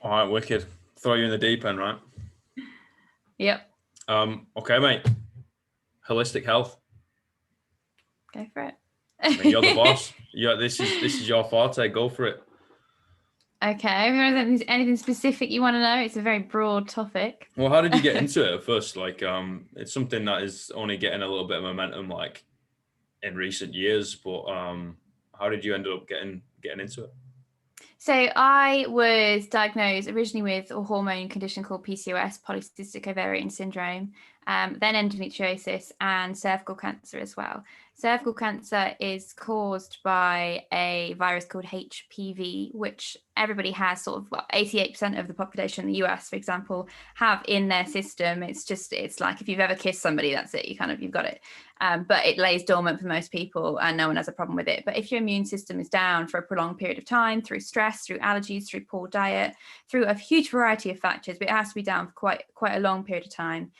All right, wicked. Throw you in the deep end, right? Yep. Okay, mate. Holistic health. Go for I mean, you're the it. boss. This is your forte. Go for it. Okay. Anything specific you want to know? It's a very broad topic. Well, how did you get into it at first? Like, it's something that is only getting a little bit of momentum, like in recent years. But how did you end up getting into it? So I was diagnosed originally with a hormone condition called PCOS, polycystic ovarian syndrome, then endometriosis and cervical cancer as well. Cervical cancer is caused by a virus called HPV, which everybody has. Sort of 88% of the population in the US, for example, have in their system. It's like if you've ever kissed somebody, that's it. You've got it. But it lays dormant for most people and no one has a problem with it. But if your immune system is down for a prolonged period of time through stress, through allergies, through poor diet, through a huge variety of factors, but it has to be down for quite a long period of time,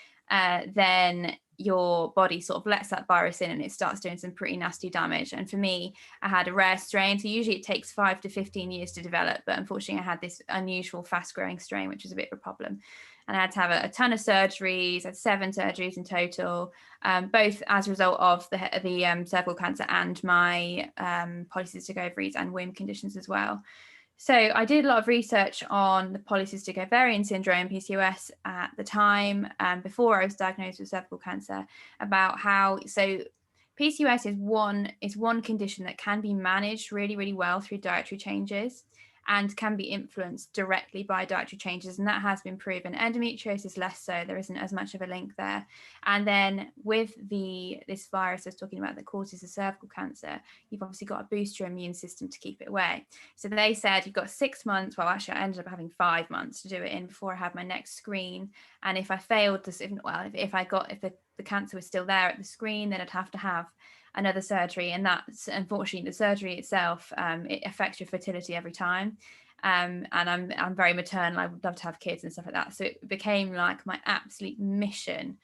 then your body sort of lets that virus in and it starts doing some pretty nasty damage. And for me, I had a rare strain. So usually it takes 5 to 15 years to develop. But unfortunately, I had this unusual fast growing strain, which was a bit of a problem. And I had to have a ton of surgeries. I had 7 surgeries in total, both as a result of the cervical cancer and my polycystic ovaries and womb conditions as well. So I did a lot of research on the polycystic ovarian syndrome, PCOS, at the time, before I was diagnosed with cervical cancer, about how PCOS is one condition that can be managed really, really well through dietary changes and can be influenced directly by dietary changes. And that has been proven. Endometriosis less so. There isn't as much of a link there. And then with this virus I was talking about that causes the cervical cancer, you've obviously got to boost your immune system to keep it away. So they said you've got 6 months. Well, actually, I ended up having 5 months to do it in before I had my next screen. And if I failed to, if the cancer was still there at the screen, then I'd have to have another surgery. And that's unfortunately the surgery itself, it affects your fertility every time. And I'm very maternal. I would love to have kids and stuff like that. So it became like my absolute mission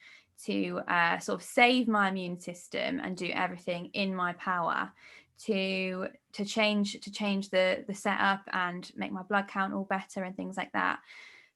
to sort of save my immune system and do everything in my power to change the setup and make my blood count all better and things like that.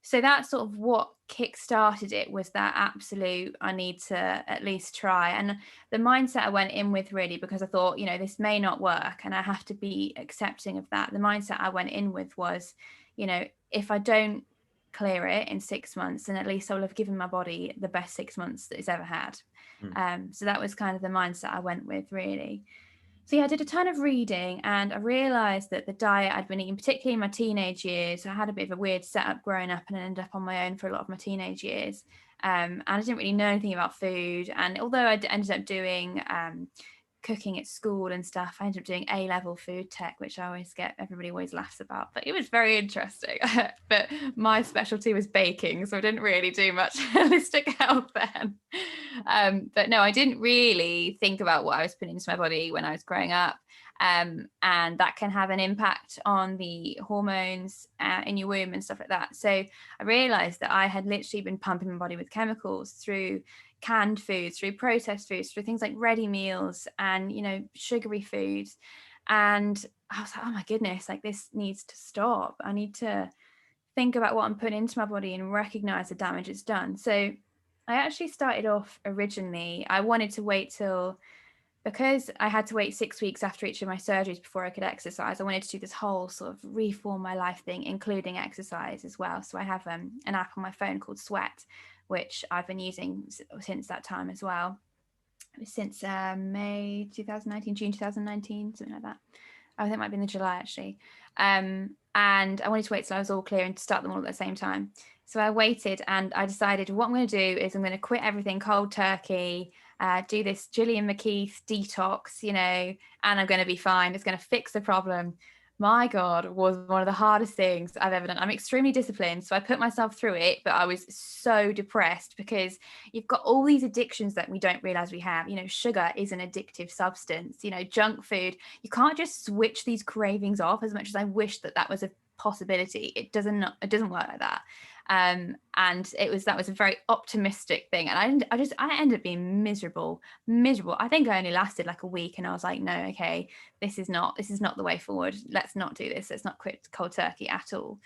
So that's sort of what kick-started it, was that absolute, I need to at least try. And the mindset I went in with, really, because I thought, this may not work and I have to be accepting of that. The mindset I went in with was, if I don't clear it in 6 months, then at least I'll have given my body the best 6 months that it's ever had. So that was kind of the mindset I went with, really. So yeah, I did a ton of reading and I realised that the diet I'd been eating, particularly in my teenage years, I had a bit of a weird setup growing up and I ended up on my own for a lot of my teenage years. And I didn't really know anything about food. And although I ended up doing cooking at school and stuff, I ended up doing A-level food tech, which everybody always laughs about, but it was very interesting. But my specialty was baking, so I didn't really do much holistic health then. But no, I didn't really think about what I was putting into my body when I was growing up. And that can have an impact on the hormones in your womb and stuff like that. So I realized that I had literally been pumping my body with chemicals through canned foods, through processed foods, through things like ready meals and, sugary foods. And I was like, oh my goodness, like this needs to stop. I need to think about what I'm putting into my body and recognize the damage it's done. So I actually started off originally, I wanted to wait because I had to wait 6 weeks after each of my surgeries before I could exercise. I wanted to do this whole sort of reform my life thing, including exercise as well. So I have an app on my phone called Sweat, which I've been using since that time as well, since May 2019, June 2019, something like that. I think it might be in the July actually. And I wanted to wait till I was all clear and to start them all at the same time. So I waited and I decided what I'm going to do is I'm going to quit everything cold turkey, do this Gillian McKeith detox, and I'm going to be fine. It's going to fix the problem. My God, was one of the hardest things I've ever done. I'm extremely disciplined, so I put myself through it, but I was so depressed because you've got all these addictions that we don't realize we have. Sugar is an addictive substance, junk food. You can't just switch these cravings off, as much as I wish that was a possibility. It doesn't work like that. And that was a very optimistic thing. And I ended up being miserable. I think I only lasted like a week and I was like, no, okay, this is not the way forward. Let's not do this. Let's not quit cold turkey at all.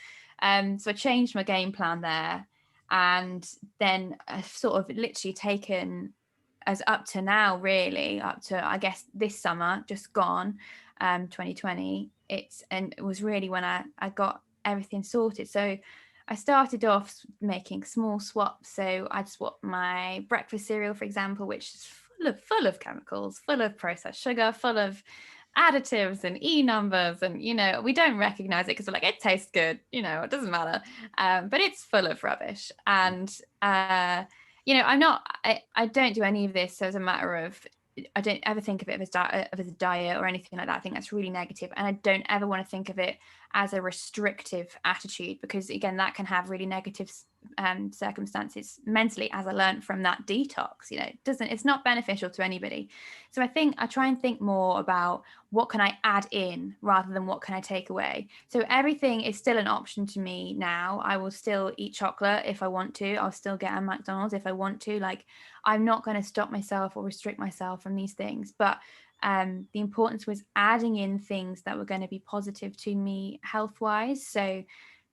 So I changed my game plan there, and then I've sort of literally taken as up to now, really up to, I guess, this summer just gone, 2020. And it was really when I got everything sorted. So I started off making small swaps. So I'd swap my breakfast cereal, for example, which is full of chemicals, full of processed sugar, full of additives and numbers, and we don't recognize it because we're like, it tastes good, it doesn't matter, but it's full of rubbish. And I don't do any of this as a matter of, I don't ever think of it as a diet or anything like that. I think that's really negative, and I don't ever want to think of it as a restrictive attitude, because again, that can have really negative circumstances mentally, as I learned from that detox. It's not beneficial to anybody. So I think I try and think more about what can I add in rather than what can I take away. So everything is still an option to me now. I will still eat chocolate if I want to. I'll still get a McDonald's if I want to. Like, I'm not going to stop myself or restrict myself from these things. But the importance was adding in things that were going to be positive to me health-wise. So,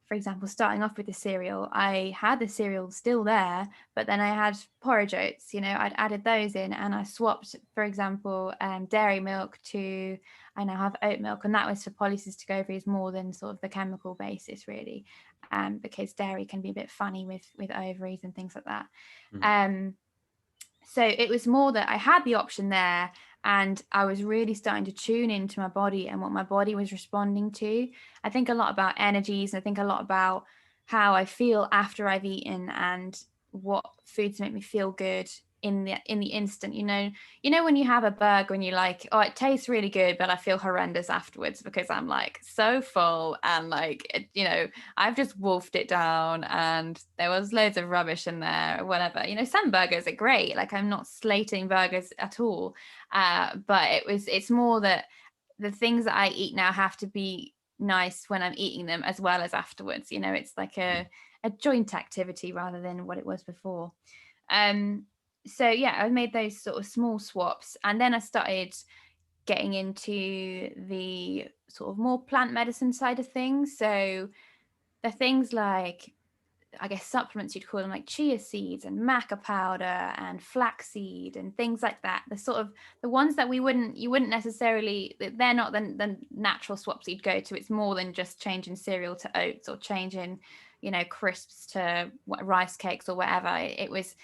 for example, starting off with the cereal, I had the cereal still there, but then I had porridge oats. I'd added those in, and I swapped, for example, dairy milk to, I now have oat milk, and that was for polycystic ovaries more than sort of the chemical basis, really, because dairy can be a bit funny with ovaries and things like that. So it was more that I had the option there, and I was really starting to tune into my body and what my body was responding to. I think a lot about energies. I think a lot about how I feel after I've eaten and what foods make me feel good in the instant. When you have a burger and you're like, oh, it tastes really good, but I feel horrendous afterwards because I'm like so full, and like, I've just wolfed it down and there was loads of rubbish in there or whatever. Some burgers are great, like I'm not slating burgers at all, but it's more that the things that I eat now have to be nice when I'm eating them as well as afterwards. It's like a joint activity rather than what it was before. So yeah, I made those sort of small swaps, and then I started getting into the sort of more plant medicine side of things. So the things like, I guess, supplements, you'd call them, like chia seeds and maca powder and flaxseed and things like that. The sort of the ones that you wouldn't necessarily, they're not the natural swaps you'd go to. It's more than just changing cereal to oats or changing, crisps to rice cakes or whatever. It was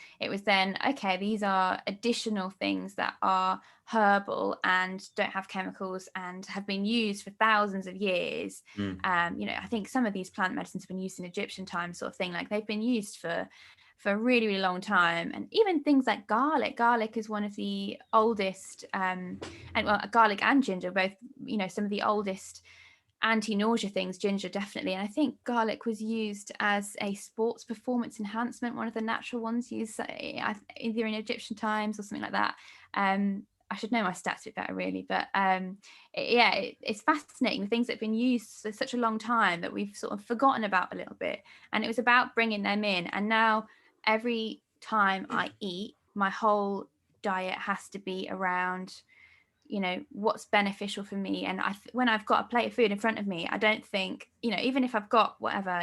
then, okay, these are additional things that are herbal and don't have chemicals and have been used for thousands of years. I think some of these plant medicines have been used in Egyptian times, sort of thing. Like, they've been used for a really, really long time. And even things like garlic is one of the oldest, garlic and ginger, both, some of the oldest anti-nausea things. Ginger, definitely. And I think garlic was used as a sports performance enhancement, one of the natural ones used either in Egyptian times or something like that. I should know my stats a bit better, really, but it's fascinating, the things that have been used for such a long time that we've sort of forgotten about a little bit. And it was about bringing them in. And now every time I eat, my whole diet has to be around, what's beneficial for me. And when I've got a plate of food in front of me, I don't think, even if I've got whatever,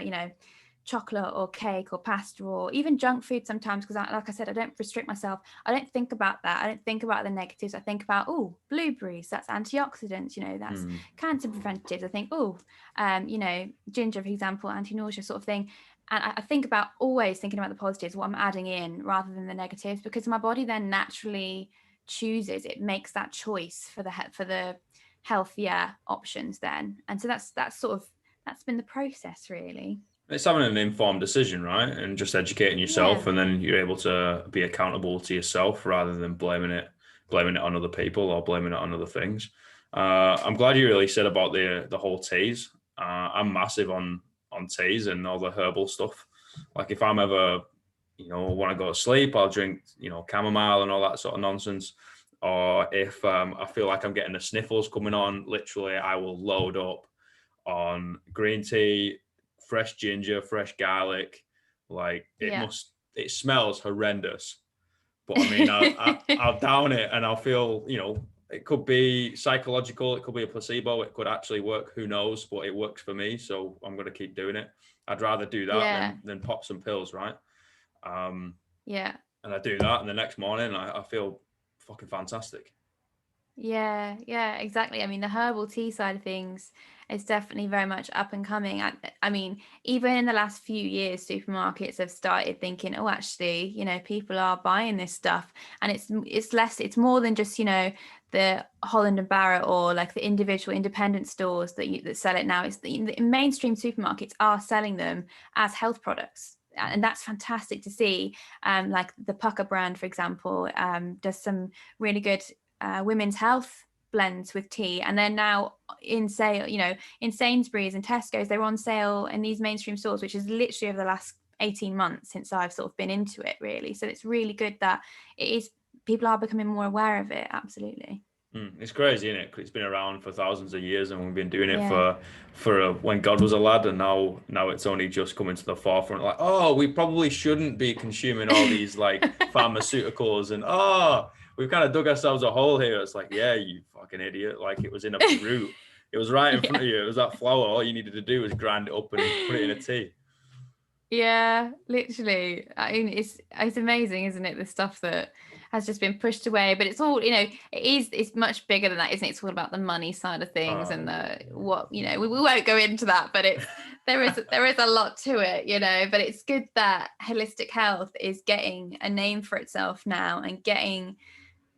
chocolate or cake or pasta or even junk food sometimes, because like I said, I don't restrict myself. I don't think about that. I don't think about the negatives. I think about, oh, blueberries, that's antioxidants, that's cancer preventatives. I think, ginger, for example, anti-nausea sort of thing. And I think about, always thinking about the positives, what I'm adding in rather than the negatives, because my body then naturally chooses, it makes that choice for the healthier options then. And so that's been the process, really. It's having an informed decision, right? And just educating yourself, Yeah. and then you're able to be accountable to yourself rather than blaming it on other people or blaming it on other things. I'm glad you really said about the whole teas. I'm massive on teas and all the herbal stuff. Like, if I'm ever, want to go to sleep, I'll drink, chamomile and all that sort of nonsense. Or if I feel like I'm getting the sniffles coming on, literally, I will load up on green tea, fresh ginger, fresh garlic. Like, it smells horrendous, but I mean, I'll down it and I'll feel, It could be psychological. It could be a placebo. It could actually work. Who knows? But it works for me, so I'm going to keep doing it. I'd rather do that Yeah. than pop some pills, right? Yeah. And I do that, and the next morning I feel fucking fantastic. Yeah, exactly. I mean, the herbal tea side of things is definitely very much up and coming. I mean, even in the last few years, supermarkets have started thinking, oh, actually, people are buying this stuff, and it's more than just, the Holland and Barrett or like the individual independent stores that sell it now. It's the mainstream supermarkets are selling them as health products. And that's fantastic to see. Like the Pucker brand, for example, does some really good women's health blends with tea, and they're now in sale, in Sainsbury's and Tesco's. They're on sale in these mainstream stores, which is literally over the last 18 months since I've sort of been into it, really. So it's really good that people are becoming more aware of it. Absolutely. It's crazy, isn't it? 'Cause it's been around for thousands of years, and we've been doing it Yeah. for when God was a lad, and now it's only just coming to the forefront. Like, oh, we probably shouldn't be consuming all these like pharmaceuticals, and we've kind of dug ourselves a hole here. It's like, yeah, you fucking idiot! Like it was in a root, it was right in front of you. It was that flour. All you needed to do was grind it up and put it in a tea. Yeah, literally. I mean, it's amazing, isn't it? The stuff that has just been pushed away, but it's all, it's much bigger than that, isn't it? It's all about the money side of things and we won't go into that, but there is a lot to it, but it's good that holistic health is getting a name for itself now and getting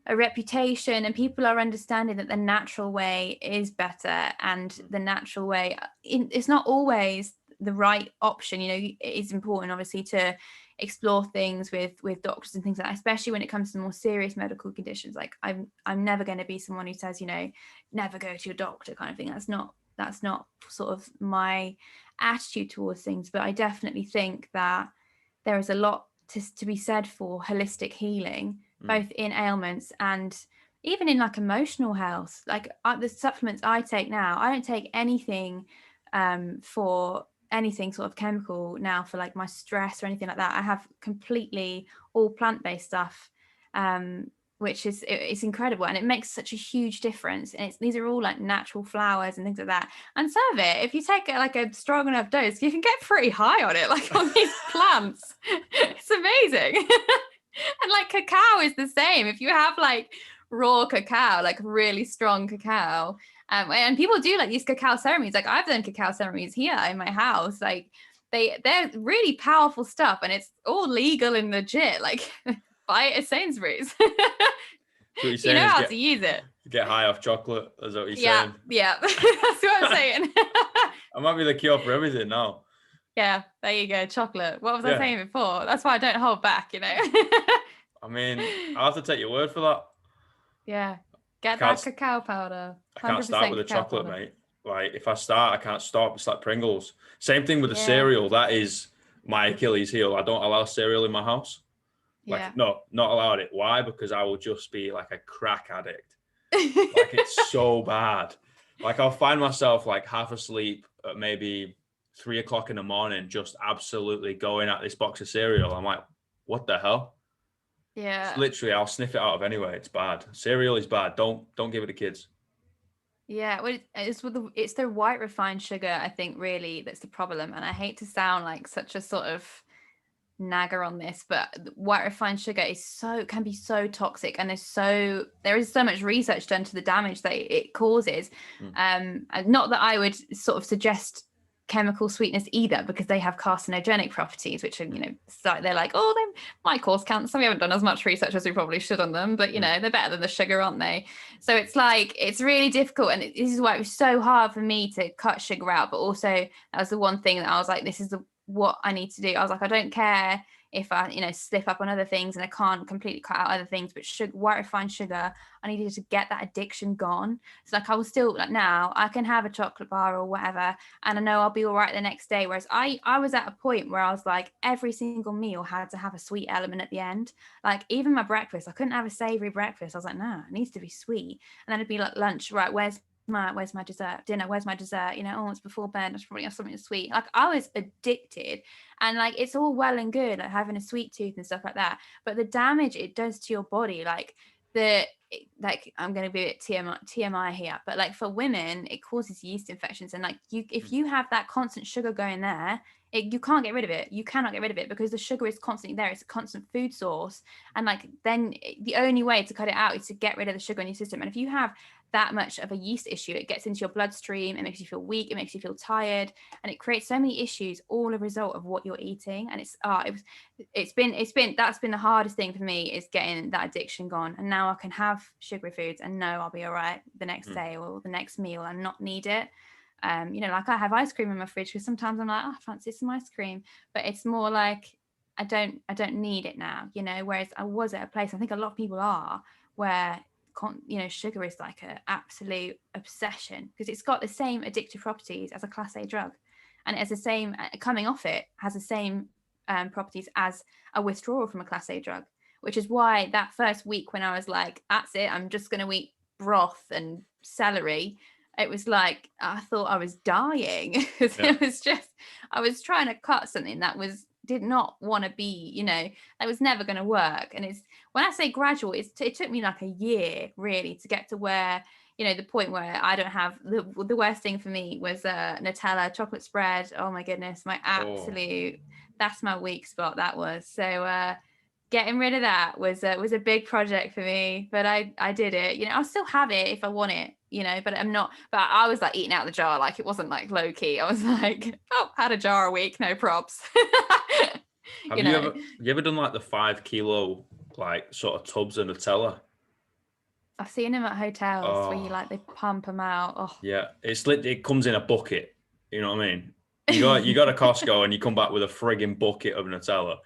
a reputation, and people are understanding that the natural way is better, and the natural way it's not always the right option. It is important obviously to explore things with doctors and things like that, especially when it comes to more serious medical conditions. Like I'm never going to be someone who says, never go to your doctor kind of thing. That's not sort of my attitude towards things, but I definitely think that there is a lot to be said for holistic healing, both in ailments and even in like emotional health. Like the supplements I take now, I don't take anything for anything sort of chemical now for like my stress or anything like that. I have completely all plant-based stuff, which is it's incredible, and it makes such a huge difference. And these are all like natural flowers and things like that. And some of it, if you take like a strong enough dose, you can get pretty high on it, like on these plants. It's amazing. And like cacao is the same. If you have like raw cacao, like really strong cacao, and people do like these cacao ceremonies. Like I've done cacao ceremonies here in my house. Like they're really powerful stuff, and it's all legal and legit. Like buy it at Sainsbury's. So what you're You saying know is how to use it. get high off chocolate. Is that what you're Yeah, saying? yeah. That's what I'm saying. I might be the cure for everything now. Yeah, there you go. Chocolate. What was I Yeah. saying before? That's why I don't hold back, I mean, I'll have to take your word for that. Yeah. Get can't- that cacao powder. I can't start 100% with the cacao chocolate, powder. mate. Like if I start, I can't stop. It's like Pringles. Same thing with the Yeah. cereal. That is my Achilles heel. I don't allow cereal in my house. Yeah. Like, no, not allowed it. Why? Because I will just be like a crack addict. Like it's so bad. Like I'll find myself like half asleep at maybe 3 o'clock in the morning, just absolutely going at this box of cereal. I'm like, what the hell? Yeah. It's literally, I'll sniff it out of anyway. It's bad. Cereal is bad. Don't give it to kids. Yeah, well, it's the white refined sugar, I think, really, that's the problem. And I hate to sound like such a sort of nagger on this, but white refined sugar can be so toxic, and there is so much research done to the damage that it causes. Not that I would sort of suggest chemical sweetness either, because they have carcinogenic properties, which are, they're like, oh, they might cause cancer. We haven't done as much research as we probably should on them, but they're better than the sugar, aren't they? So it's like, it's really difficult, and this is why it was so hard for me to cut sugar out. But also that was the one thing that I was like, this is what I need to do. I was like, I don't care if I, slip up on other things and I can't completely cut out other things, but white refined sugar, I needed to get that addiction gone. So like I was still like, now I can have a chocolate bar or whatever, and I know I'll be all right the next day. Whereas I was at a point where I was like, every single meal had to have a sweet element at the end. Like even my breakfast, I couldn't have a savory breakfast. I was like, nah, it needs to be sweet. And then it'd be like lunch, right? Where's my dessert? Dinner, where's my dessert? Oh, it's before bed, I should probably have something sweet. Like I was addicted. And like it's all well and good like having a sweet tooth and stuff like that, but the damage it does to your body, like like, I'm going to be a bit TMI here, but like for women, it causes yeast infections. And like if you have that constant sugar going there, you can't get rid of it. You cannot get rid of it because the sugar is constantly there. It's a constant food source. And like, then the only way to cut it out is to get rid of the sugar in your system. And if you have that much of a yeast issue, it gets into your bloodstream, it makes you feel weak, it makes you feel tired, and it creates so many issues, all a result of what you're eating. And that's been the hardest thing for me, is getting that addiction gone. And now I can have sugary foods and know I'll be all right the next day or the next meal and not need it. Like I have ice cream in my fridge because sometimes I'm like, I fancy some ice cream, but it's more like I don't need it now, whereas I was at a place, I think a lot of people are, where sugar is like an absolute obsession, because it's got the same addictive properties as a class A drug, and it's the same, coming off it has the same properties as a withdrawal from a class A drug, which is why that first week when I was like, that's it, I'm just going to eat broth and celery, it was like I thought I was dying, because it was just, I was trying to cut something that did not want to be, that was never going to work. And it's, when I say gradual, it took me like a year really to get to where, the point where I don't have the worst thing for me was Nutella chocolate spread. Oh my goodness, my absolute, that's my weak spot. That was so. Getting rid of that was a big project for me, but I did it. I'll still have it if I want it, but I'm not. But I was like eating out the jar, like it wasn't like low key. I was like, oh, had a jar a week, no props. Have you ever done like the 5 kilo like sort of tubs of Nutella? I've seen them at hotels where they pump them out. Oh yeah, it comes in a bucket. You know what I mean? You go to Costco and you come back with a frigging bucket of Nutella.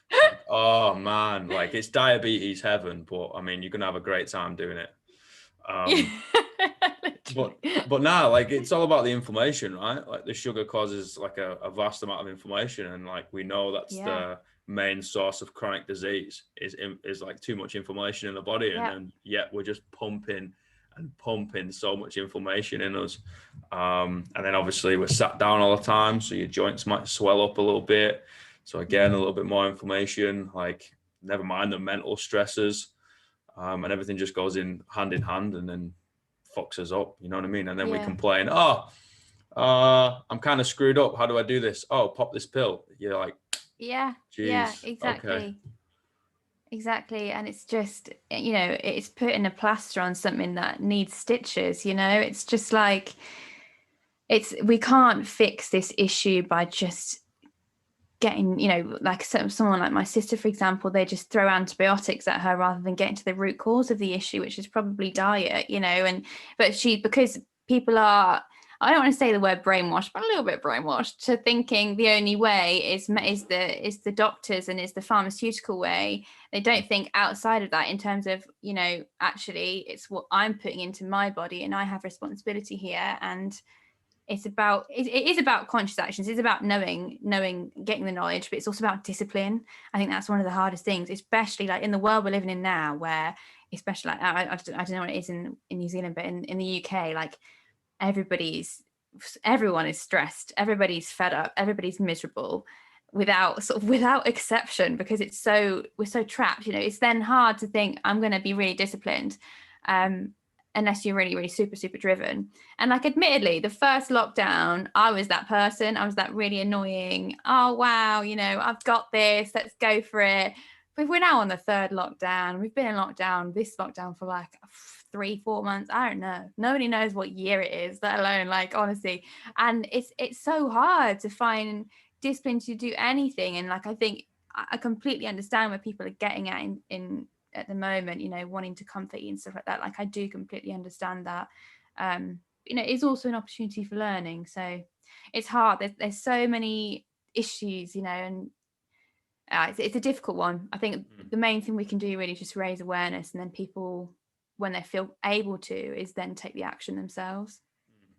Like, oh man, like it's diabetes heaven, but I mean, you're gonna have a great time doing it. But now, like, it's all about the inflammation, right? Like the sugar causes like a vast amount of inflammation, and like we know that's the main source of chronic disease is like too much inflammation in the body, and then yet we're just pumping so much inflammation in us, and then obviously we're sat down all the time, so your joints might swell up a little bit. So again, a little bit more inflammation, like never mind the mental stresses, and everything just goes in hand, and then fucks us up. You know what I mean? And then we complain, I'm kind of screwed up. How do I do this? Oh, pop this pill. You're like, geez, exactly. Okay. Exactly. And it's just, it's putting a plaster on something that needs stitches, it's just like, we can't fix this issue by just getting, like someone like my sister, for example, they just throw antibiotics at her rather than getting to the root cause of the issue, which is probably diet, because people are, I don't want to say the word brainwashed, but a little bit brainwashed to thinking the only way is the doctors and is the pharmaceutical way. They don't think outside of that in terms of, actually it's what I'm putting into my body and I have responsibility here. And it is about conscious actions. It's about knowing, getting the knowledge, but it's also about discipline. I think that's one of the hardest things, especially like in the world we're living in now, where especially like, I don't know what it is in New Zealand, but in the UK, like everyone is stressed, everybody's fed up, everybody's miserable without exception, because we're so trapped. It's then hard to think I'm going to be really disciplined, unless you're really, really super, super driven. And like, admittedly, the first lockdown, I was that person. I was that really annoying, oh, wow, I've got this, let's go for it. But we're now on the third lockdown. We've been in this lockdown for like 3-4 months. I don't know. Nobody knows what year it is, let alone like, honestly. And it's so hard to find discipline to do anything. And like, I think I completely understand where people are getting at in at the moment, wanting to comfort you and stuff like that. Like, I do completely understand that. It's also an opportunity for learning. So it's hard. There's so many issues, and it's a difficult one. I think the main thing we can do really is just raise awareness, and then people, when they feel able to, is then take the action themselves.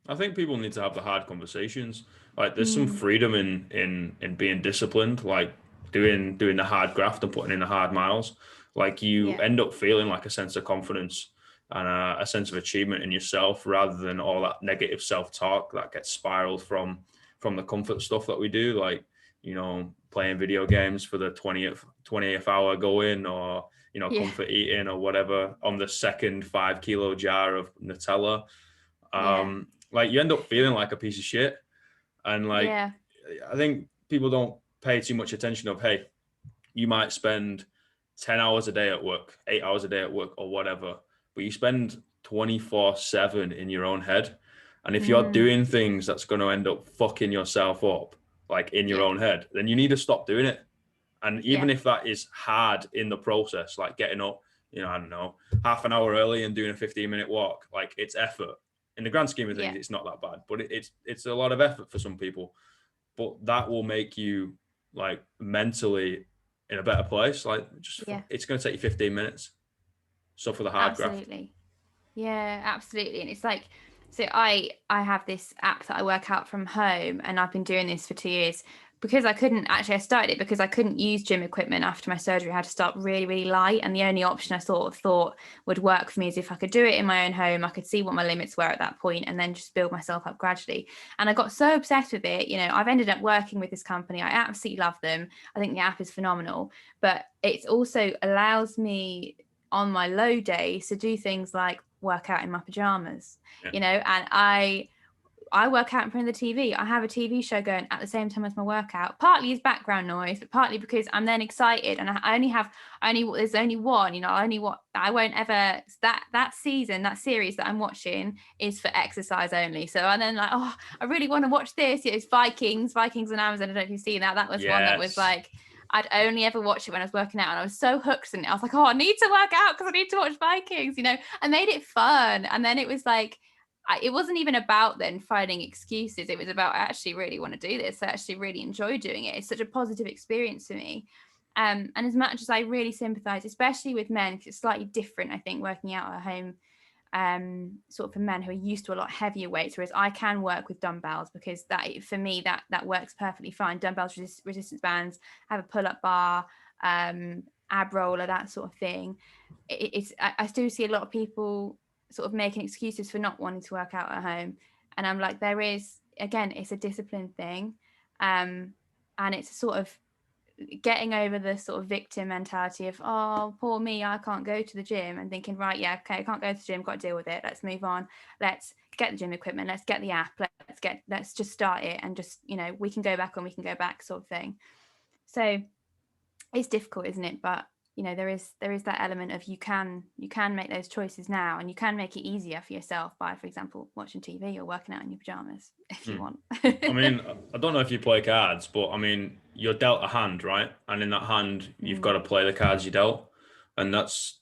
I think people need to have the hard conversations. Like, there's some freedom in being disciplined, like doing the hard graft and putting in the hard miles. Like, you end up feeling like a sense of confidence and a sense of achievement in yourself, rather than all that negative self-talk that gets spiraled from the comfort stuff that we do. Like, playing video games for the 20th hour going, or, Yeah. comfort eating or whatever on the second 5 kilo jar of Nutella. Yeah. Like you end up feeling like a piece of shit. And like, Yeah. I think people don't pay too much attention of, hey, you might spend 10 hours a day at work, 8 hours a day at work or whatever, but you spend 24/7 in your own head. And if you're doing things that's going to end up fucking yourself up, like in your Yeah. own head, then you need to stop doing it. And even Yeah. if that is hard in the process, like getting up, I don't know, half an hour early and doing a 15-minute walk, like it's effort. In the grand scheme of things, Yeah. it's not that bad, but it's a lot of effort for some people. But that will make you like mentally in a better place. Like Yeah. it's going to take you 15 minutes. So for the hard graft. Absolutely. Yeah, absolutely. And it's like, so I have this app that I work out from home, and I've been doing this for 2 years because I started it because I couldn't use gym equipment after my surgery. I had to start really, really light. And the only option I sort of thought would work for me is if I could do it in my own home, I could see what my limits were at that point and then just build myself up gradually. And I got so obsessed with it. I've ended up working with this company. I absolutely love them. I think the app is phenomenal, but it also allows me on my low days to do things like work out in my pajamas, and I work out in front of the TV. I have a TV show going at the same time as my workout, partly as background noise, but partly because I'm then excited. And there's only one, I won't ever, that series that I'm watching is for exercise only. So I'm then like, oh, I really want to watch this. It's Vikings on Amazon. I don't know if you've seen that. That was one that was like, I'd only ever watch it when I was working out, and I was so hooked in it. I was like, oh, I need to work out because I need to watch Vikings, I made it fun. And then it was like, it wasn't even about then finding excuses. It was about, I actually really want to do this. I actually really enjoy doing it. It's such a positive experience for me. And as much as I really sympathize, especially with men, because it's slightly different, I think, working out at home, sort of for men who are used to a lot heavier weights, whereas I can work with dumbbells because that, for me, that works perfectly fine. Dumbbells, resistance bands, have a pull-up bar, ab roller, that sort of thing. I still see a lot of people sort of making excuses for not wanting to work out at home, and I'm like, there is, again, it's a discipline thing, and it's sort of getting over the sort of victim mentality of, oh, poor me, I can't go to the gym, and thinking, right, yeah, okay, I can't go to the gym, got to deal with it, let's move on, let's get the gym equipment, let's get the app, let's just start it, and just, we can go back on, we can go back, sort of thing. So it's difficult, isn't it? But there is that element of you can make those choices now, and you can make it easier for yourself by, for example, watching TV or working out in your pajamas if you want. I mean, I don't know if you play cards, but I mean, you're dealt a hand, right? And in that hand, you've got to play the cards you dealt. And that's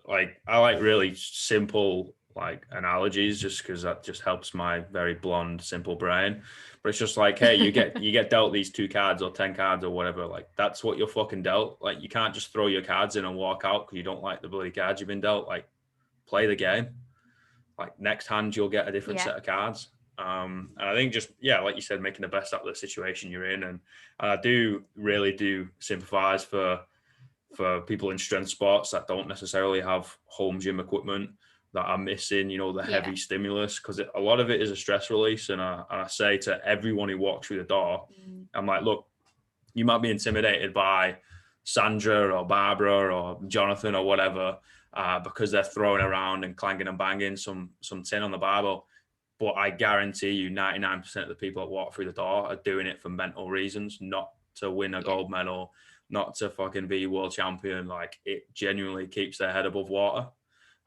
like, I like really simple like analogies just because that just helps my very blonde, simple brain. But it's just like, hey, you get dealt these 2 cards or 10 cards or whatever. Like, that's what you're fucking dealt. Like, you can't just throw your cards in and walk out because you don't like the bloody cards you've been dealt. Like, play the game. Like, next hand, you'll get a different set of cards. And I think just, like you said, making the best out of the situation you're in. And I really do sympathize for people in strength sports that don't necessarily have home gym equipment, that are missing, the heavy stimulus, because a lot of it is a stress release. And I say to everyone who walks through the door, I'm like, look, you might be intimidated by Sandra or Barbara or Jonathan or whatever, because they're throwing around and clanging and banging some tin on the barbell. But I guarantee you 99% of the people that walk through the door are doing it for mental reasons, not to win a gold medal, not to fucking be world champion. Like, it genuinely keeps their head above water.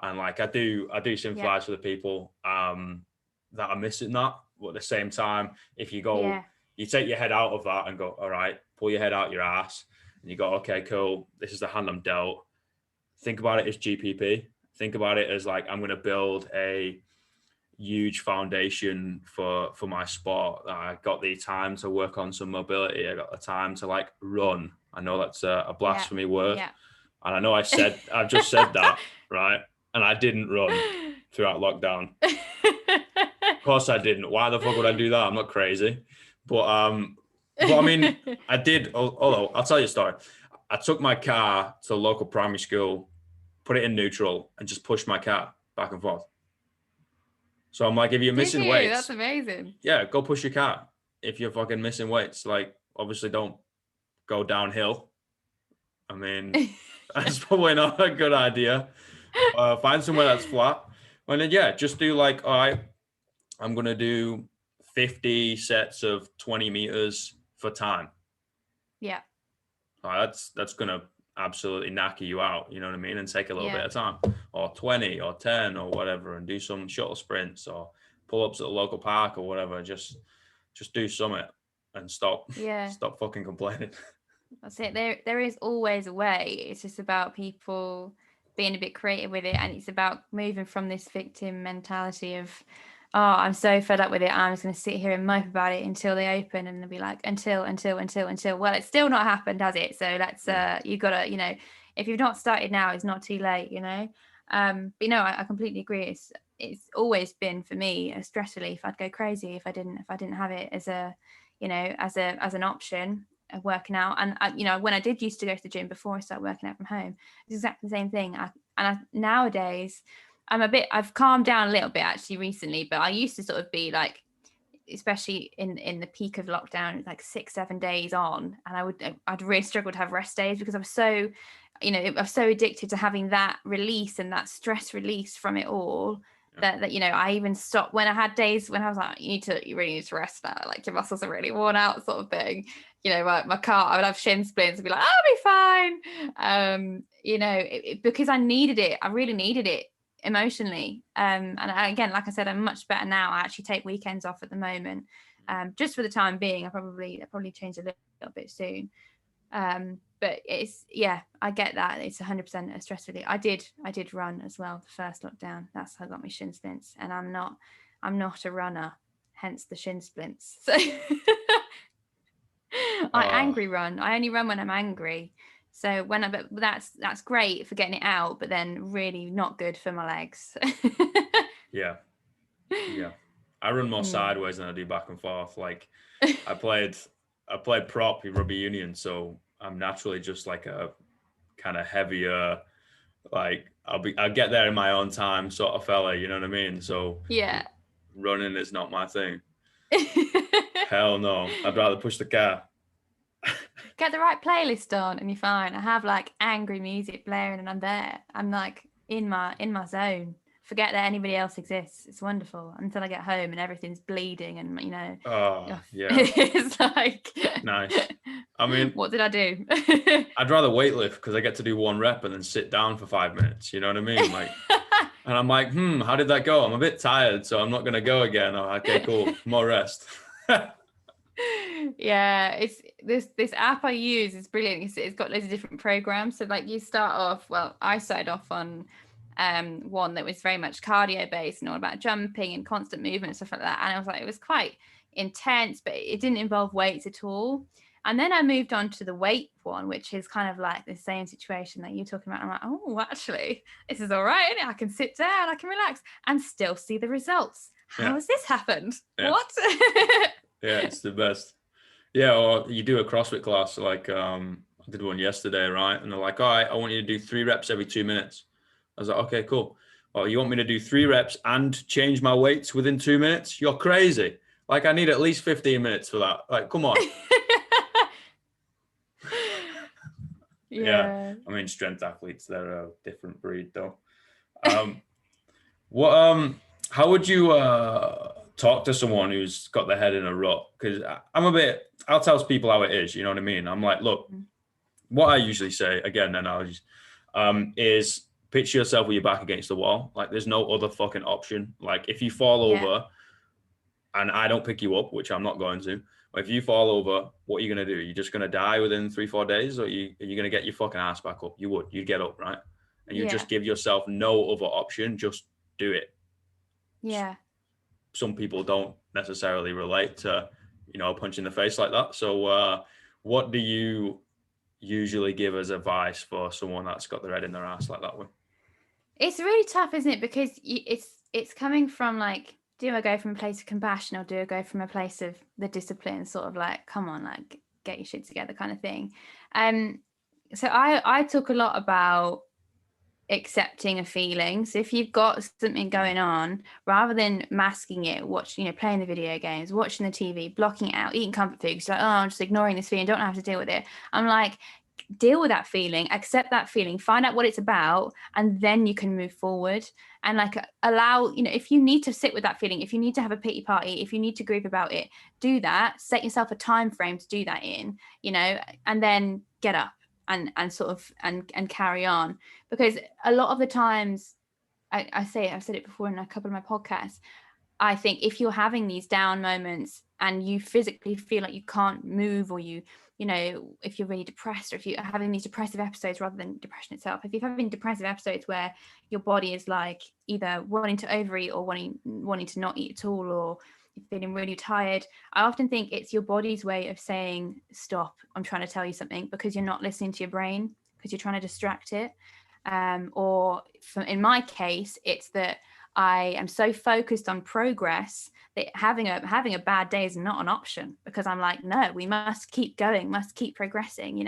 And like, I do sympathize for the people that are missing that. But at the same time, if you go, you take your head out of that and go, all right, pull your head out your ass, and you go, okay, cool, this is the hand I'm dealt. Think about it as GPP. Think about it as like, I'm going to build a huge foundation for my sport. I got the time to work on some mobility. I got the time to like run. I know that's a blasphemy word. And I know I've just said that, right? And I didn't run throughout lockdown. Of course I didn't. Why the fuck would I do that? I'm not crazy. But I mean, I did, although I'll tell you a story. I took my car to the local primary school, put it in neutral, and just pushed my car back and forth. So I'm like, if you're missing weights, that's amazing. Yeah, go push your car. If you're fucking missing weights, like, obviously don't go downhill. I mean, that's probably not a good idea. Find somewhere that's flat. And then, yeah, just do like, all right, I'm going to do 50 sets of 20 meters for time. Yeah. That's going to absolutely knacker you out, you know what I mean? And take a little Yeah. bit of time, or 20 or 10 or whatever, and do some shuttle sprints or pull-ups at the local park or whatever. Just do something and stop Yeah. fucking complaining. That's it. There is always a way. It's just about people being a bit creative with it, and it's about moving from this victim mentality of, oh, I'm so fed up with it, I'm just going to sit here and mope about it until they open, and they'll be like, until. Well, it's still not happened, has it? So let's you gotta, if you've not started now, it's not too late, But I completely agree. It's always been for me a stress relief. I'd go crazy if I didn't have it as a, as an option of working out. And when I did used to go to the gym before I started working out from home, it's exactly the same thing. Nowadays I've calmed down a little bit actually recently, but I used to sort of be like, especially in the peak of lockdown, like 6-7 days on, and I'd really struggle to have rest days because I was so addicted to having that release and that stress release from it all. That I even stopped when I had days when I was like, you really need to rest now, like your muscles are really worn out, sort of thing. My car, I would have shin splints and be like, I'll be fine. Because I needed it. I really needed it emotionally. And again, like I said, I'm much better now. I actually take weekends off at the moment, just for the time being. I'll probably change a little bit soon. But I get that it's 100% a stress relief. I did run as well the first lockdown. That's how I got my shin splints, and I'm not a runner, hence the shin splints. So I angry run. I only run when I'm angry. So but that's great for getting it out, but then really not good for my legs. Yeah. I run more sideways than I do back and forth. Like I played prop in rugby union, so I'm naturally just like a kind of heavier, like I'll get there in my own time sort of fella, you know what I mean? So yeah. running is not my thing. Hell no. I'd rather push the car. Get the right playlist on and you're fine. I have like angry music blaring and I'm there. I'm like in my zone. Forget that anybody else exists. It's wonderful until I get home and everything's bleeding and Oh yeah. It's like nice. I mean, what did I do? I'd rather weightlift because I get to do one rep and then sit down for 5 minutes. You know what I mean? Like, and I'm like, how did that go? I'm a bit tired, so I'm not gonna go again. Oh, okay, cool. More rest. Yeah, it's this app I use is brilliant. It's got loads of different programs. So like you start off, well, I started off on one that was very much cardio based and all about jumping and constant movement and stuff like that. And I was like, it was quite intense, but it didn't involve weights at all. And then I moved on to the weight one, which is kind of like the same situation that you're talking about. I'm like, oh, actually, this is all right. I can sit down, I can relax and still see the results. How has this happened? Yeah. What? Yeah, it's the best. Yeah, or you do a CrossFit class, like I did one yesterday, right? And they're like, all right, I want you to do 3 reps every 2 minutes. I was like, okay, cool. Oh, you want me to do 3 reps and change my weights within 2 minutes? You're crazy. Like, I need at least 15 minutes for that. Like, come on. Yeah. I mean, strength athletes, they're a different breed, though. How would you talk to someone who's got their head in a rut? Because I'll tell people how it is, you know what I mean? I'm like, look, what I usually say, again, analogies, is picture yourself with your back against the wall. Like, there's no other fucking option. Like, if you fall over and I don't pick you up, which I'm not going to, but if you fall over, what are you going to do? You're just going to die within 3-4 days, or are you going to get your fucking ass back up? You'd get up, right? And you just give yourself no other option. Just do it. Yeah. Some people don't necessarily relate to, a punch in the face like that. So what do you usually give as advice for someone that's got their head in their ass like that one? It's really tough, isn't it? Because it's coming from like, do I go from a place of compassion or do I go from a place of the discipline, sort of like, come on, like get your shit together kind of thing. So I talk a lot about accepting a feeling. So if you've got something going on, rather than masking it, playing the video games, watching the TV, blocking it out, eating comfort food, like, oh, I'm just ignoring this feeling, don't have to deal with it. I'm like, deal with that feeling, accept that feeling, find out what it's about, and then you can move forward. And like allow, if you need to sit with that feeling, if you need to have a pity party, if you need to grieve about it, do that. Set yourself a time frame to do that in, and then get up and sort of and carry on. Because a lot of the times, I've said it before in a couple of my podcasts, I think if you're having these down moments and you physically feel like you can't move, or if you're really depressed, or if you're having these depressive episodes rather than depression itself, if you're having depressive episodes where your body is like either wanting to overeat or wanting to not eat at all, or you're feeling really tired, I often think it's your body's way of saying, stop, I'm trying to tell you something, because you're not listening to your brain, because you're trying to distract it. In my case, it's that I am so focused on progress that having a bad day is not an option, because I'm like, no, we must keep going, must keep progressing,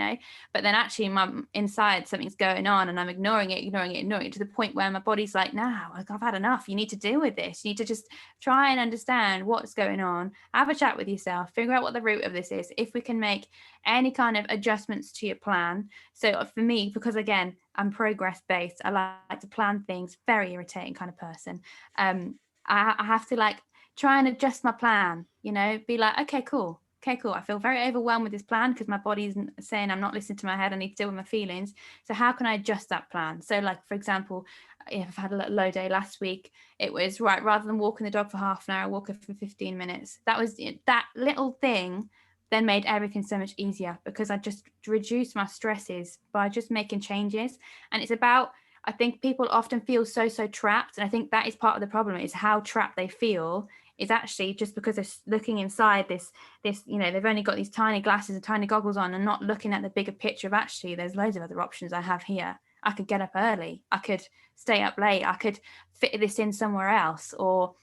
But then actually inside something's going on and I'm ignoring it to the point where my body's like, no, I've had enough. You need to deal with this. You need to just try and understand what's going on, have a chat with yourself, figure out what the root of this is, if we can make any kind of adjustments to your plan. So for me, because again, I'm progress based, I like to plan things, very irritating kind of person. I have to like try and adjust my plan, be like, okay, cool. I feel very overwhelmed with this plan because my body's saying I'm not listening to my head. I need to deal with my feelings. So how can I adjust that plan? So like, for example, if I've had a low day last week, it was right, rather than walking the dog for half an hour, walk her for 15 minutes. That was that little thing then made everything so much easier, because I just reduced my stresses by just making changes. And it's about, I think people often feel so trapped. And I think that is part of the problem, is how trapped they feel is actually just because they're looking inside this, they've only got these tiny glasses and tiny goggles on and not looking at the bigger picture of actually there's loads of other options I have here. I could get up early. I could stay up late. I could fit this in somewhere else, or,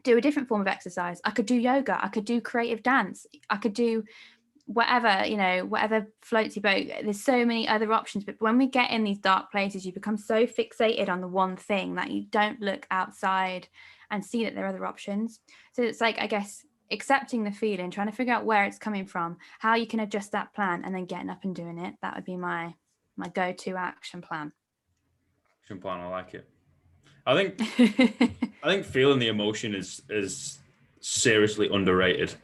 do a different form of exercise. I could do yoga. I could do creative dance. I could do whatever, whatever floats your boat. There's so many other options. But when we get in these dark places, you become so fixated on the one thing that you don't look outside and see that there are other options. So it's like, I guess, accepting the feeling, trying to figure out where it's coming from, how you can adjust that plan, and then getting up and doing it. That would be my go-to action plan. Action plan, I like it. I think feeling the emotion is seriously underrated.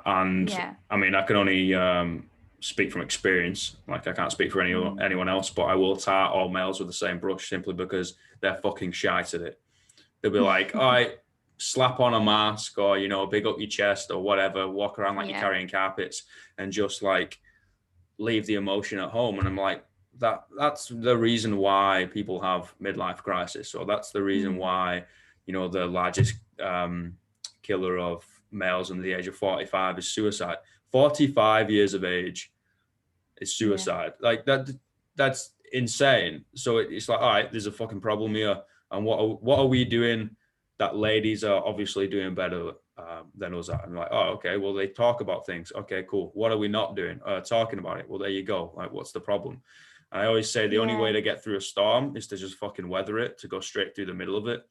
And yeah. I mean, I can only speak from experience. Like, I can't speak for anyone else, but I will tar all males with the same brush simply because they're fucking shite at it. They'll be like, all right, slap on a mask, or, big up your chest or whatever, walk around like you're carrying carpets, and just like leave the emotion at home. And I'm like, that's the reason why people have midlife crisis. So that's the reason why, the largest killer of males under the age of 45 is suicide. 45 years of age is suicide. Like that's insane. So it's like, all right, there's a fucking problem here. And what are we doing that ladies are obviously doing better than us at? I'm like, oh, okay, well, they talk about things. Okay, cool. What are we not doing? Talking about it. Well, there you go. Like, what's the problem? And I always say the only way to get through a storm is to just fucking weather it, to go straight through the middle of it.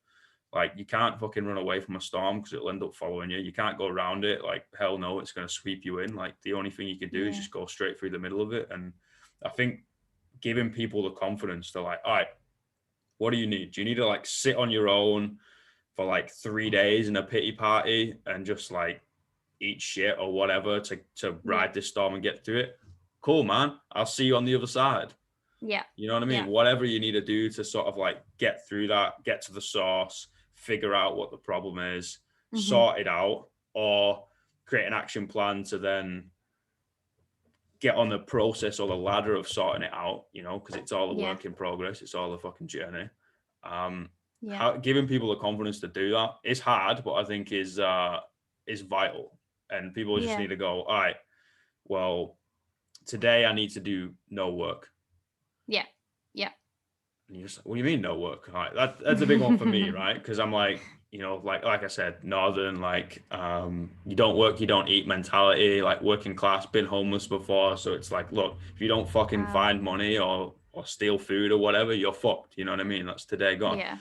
Like, you can't fucking run away from a storm because it'll end up following you. You can't go around it. Like, hell no, it's going to sweep you in. Like, the only thing you can do is just go straight through the middle of it. And I think giving people the confidence to like, all right, what do you need? Do you need to like sit on your own for like 3 days in a pity party and just like eat shit or whatever to ride this storm and get through it? Cool, man. I'll see you on the other side. Yeah. You know what I mean? Yeah. Whatever you need to do to sort of like get through that, get to the source, figure out what the problem is, sort it out, or create an action plan to then get on the process or the ladder of sorting it out, because it's all a work in progress. It's all a fucking journey. Giving people the confidence to do that is hard, but I think is vital. And people just need to go, all right, well, today I need to do no work. Yeah. Yeah. And you're just like, what do you mean no work? All right, that's a big one for me, right? Because I'm like, like I said, northern, like you don't work, you don't eat mentality, like working class, been homeless before. So it's like, look, if you don't fucking find money or or steal food or whatever, you're fucked. You know what I mean? That's today gone. Yeah.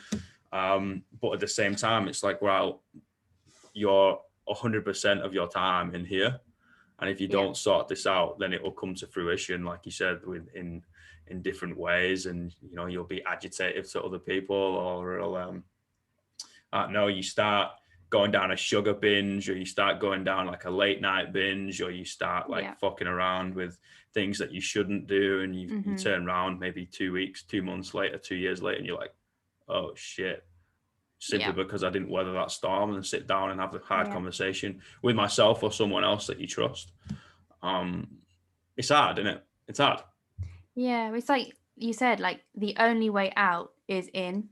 But at the same time, it's like, well, you're 100% of your time in here. And if you Yeah. don't sort this out, then it will come to fruition, like you said, in different ways. And, you know, you'll be agitated to other people, or it'll, no, you start going down a sugar binge, or you start going down like a late night binge, or you start like Yeah. fucking around with things that you shouldn't do. And you turn around maybe 2 weeks, 2 months later, 2 years later, and you're like, oh shit, simply Yeah. because I didn't weather that storm and sit down and have a hard Yeah. conversation with myself or someone else that you trust. It's hard, isn't it? It's hard. Yeah, it's like you said, like the only way out is in,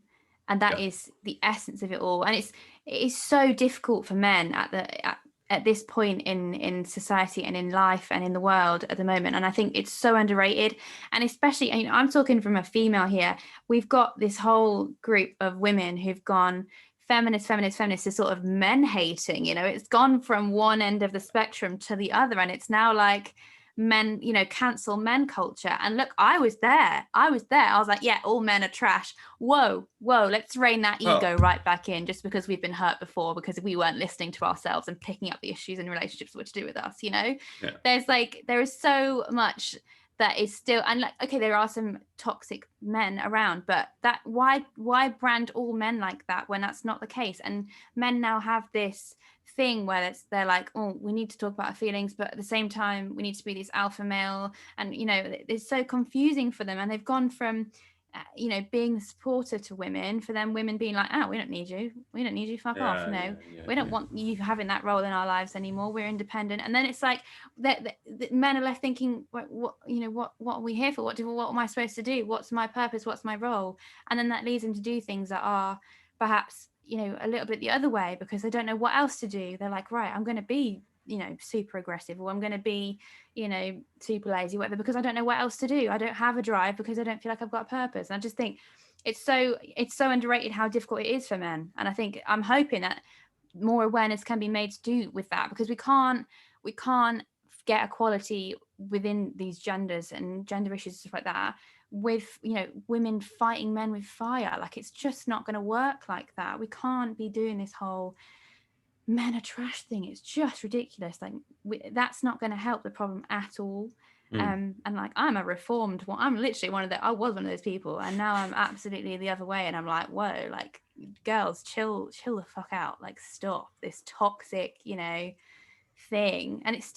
and that Yeah. is the essence of it all. And it is so difficult for men at this point in society and in life and in the world at the moment. And I think it's so underrated. And especially, you know, I'm talking from a female here. We've got this whole group of women who've gone feminist to sort of men hating. You know, it's gone from one end of the spectrum to the other, and it's now like men, you know, cancel men culture. And look, I was there. I was like, yeah, all men are trash. Whoa, let's rein that ego right back in, just because we've been hurt before, because we weren't listening to ourselves and picking up the issues in relationships what to do with us, you know. There is so much that is still, and like, okay, there are some toxic men around, but that why brand all men like that when that's not the case? And men now have this thing where they're like, oh, we need to talk about our feelings, but at the same time we need to be this alpha male, and you know, it's so confusing for them. And they've gone from you know, being the supporter to women, for them women being like, oh, we don't need you, fuck off, no, we don't want you having that role in our lives anymore, we're independent. And then it's like that men are left thinking, what you know, what are we here for, what am I supposed to do, what's my purpose, what's my role? And then that leads them to do things that are perhaps, you know, a little bit the other way, because they don't know what else to do. They're like, right, I'm going to be, you know, super aggressive, or I'm going to be, you know, super lazy, whatever, because I don't know what else to do. I don't have a drive because I don't feel like I've got a purpose. And I just think it's so underrated how difficult it is for men. And I think I'm hoping that more awareness can be made to do with that, because we can't get equality within these genders and gender issues, stuff like that, with, you know, women fighting men with fire. Like, it's just not going to work like that. We can't be doing this whole men are trash thing. It's just ridiculous. Like, that's not going to help the problem at all. And like, I'm a reformed one. I'm literally I was one of those people, and now I'm absolutely the other way. And I'm like, whoa, like, girls, chill the fuck out. Like, stop this toxic, you know, thing. And it's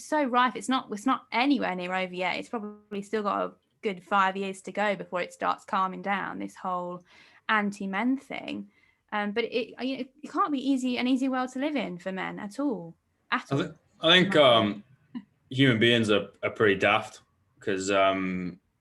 so rife. It's not anywhere near over yet. It's probably still got a good 5 years to go before it starts calming down, this whole anti-men thing. But it can't be an easy world to live in for men at all. I think human beings are pretty daft, because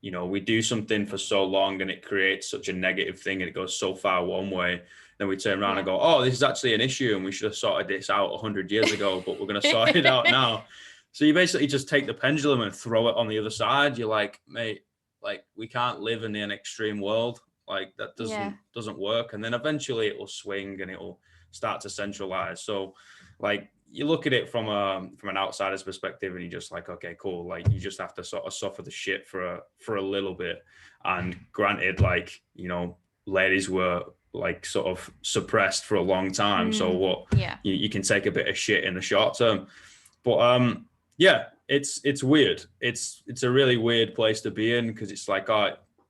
you know, we do something for so long and it creates such a negative thing, and it goes so far one way, then we turn around and go, oh, this is actually an issue and we should have sorted this out 100 years ago, but we're going to sort it out now. So you basically just take the pendulum and throw it on the other side. You're like, mate, like, we can't live in an extreme world. Like, that doesn't work. And then eventually it will swing and it will start to centralize. So like, you look at it from an outsider's perspective, and you're just like, okay, cool. Like, you just have to sort of suffer the shit for a little bit. And granted, like, you know, ladies were like sort of suppressed for a long time. So what? Yeah. You can take a bit of shit in the short term, but yeah, it's weird. It's a really weird place to be in, because it's like,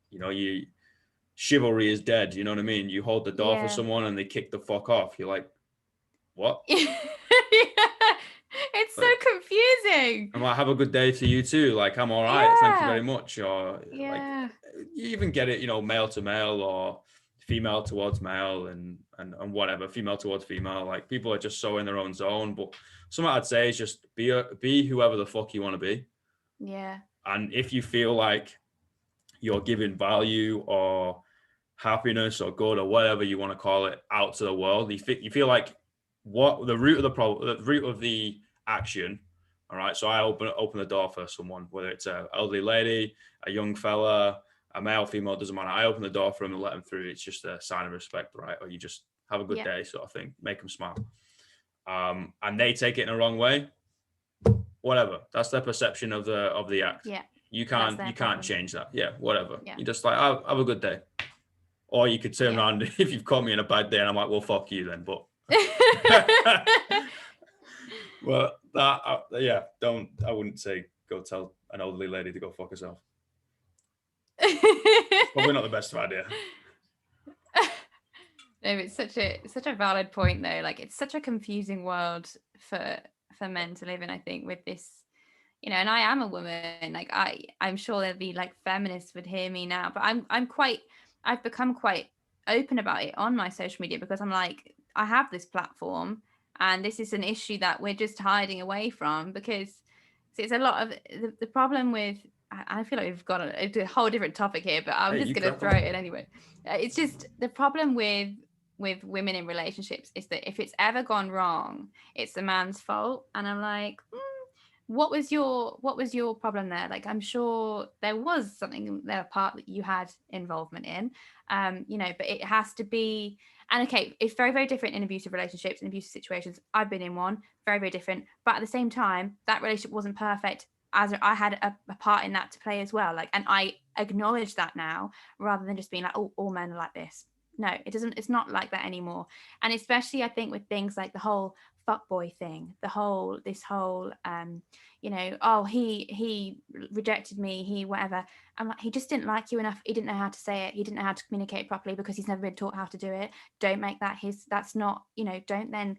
you know, chivalry is dead. You know what I mean? You hold the door for someone and they kick the fuck off. You're like, what? It's like, so confusing. I'm like, have a good day to you too. Like, I'm all right. Thank you very much. Or like, you even get it, you know, male to male or female towards male, and whatever, female towards female. Like, people are just so in their own zone. But something I'd say is just be whoever the fuck you want to be. Yeah. And if you feel like you're giving value or happiness or good or whatever you want to call it out to the world, you feel like what the root of the problem, the root of the action. All right. So I open the door for someone, whether it's an elderly lady, a young fella, a male, female, doesn't matter. I open the door for them and let them through. It's just a sign of respect, right? Or you just have a good day, sort of thing. Make them smile. And they take it in the wrong way. Whatever. That's their perception of the act. Yeah. You That's can't their you can't problem. change that. Yeah, whatever. Yeah. You just like, oh, have a good day. Or you could turn Yeah. around if you've caught me in a bad day and I'm like, well, fuck you then. But well, that yeah, I wouldn't say go tell an elderly lady to go fuck herself. Probably not the best idea. No, it's such a valid point though. Like it's such a confusing world for men to live in, I think, with this, you know, and I am a woman. Like I'm sure there'll be like feminists would hear me now, but I've become quite open about it on my social media because I'm like, I have this platform and this is an issue that we're just hiding away from because it's a lot of the problem with I feel like we've got a whole different topic here, but I'm Hey, just you going to crack throw on. it in anyway. It's just the problem with women in relationships is that if it's ever gone wrong, it's the man's fault. And I'm like, what was your problem there? Like, I'm sure there was something there, part that you had involvement in, you know, but it has to be. And okay, it's very, very different in abusive relationships and abusive situations. I've been in one, very, very different. But at the same time, that relationship wasn't perfect. As I had a part in that to play as well. Like, and I acknowledge that now rather than just being like, oh, all men are like this. No, it doesn't. It's not like that anymore. And especially, I think with things like the whole fuckboy thing, this whole you know, oh, he rejected me, he whatever. I'm like, he just didn't like you enough. He didn't know how to say it. He didn't know how to communicate properly because he's never been taught how to do it. Don't make that that's not, you know, don't then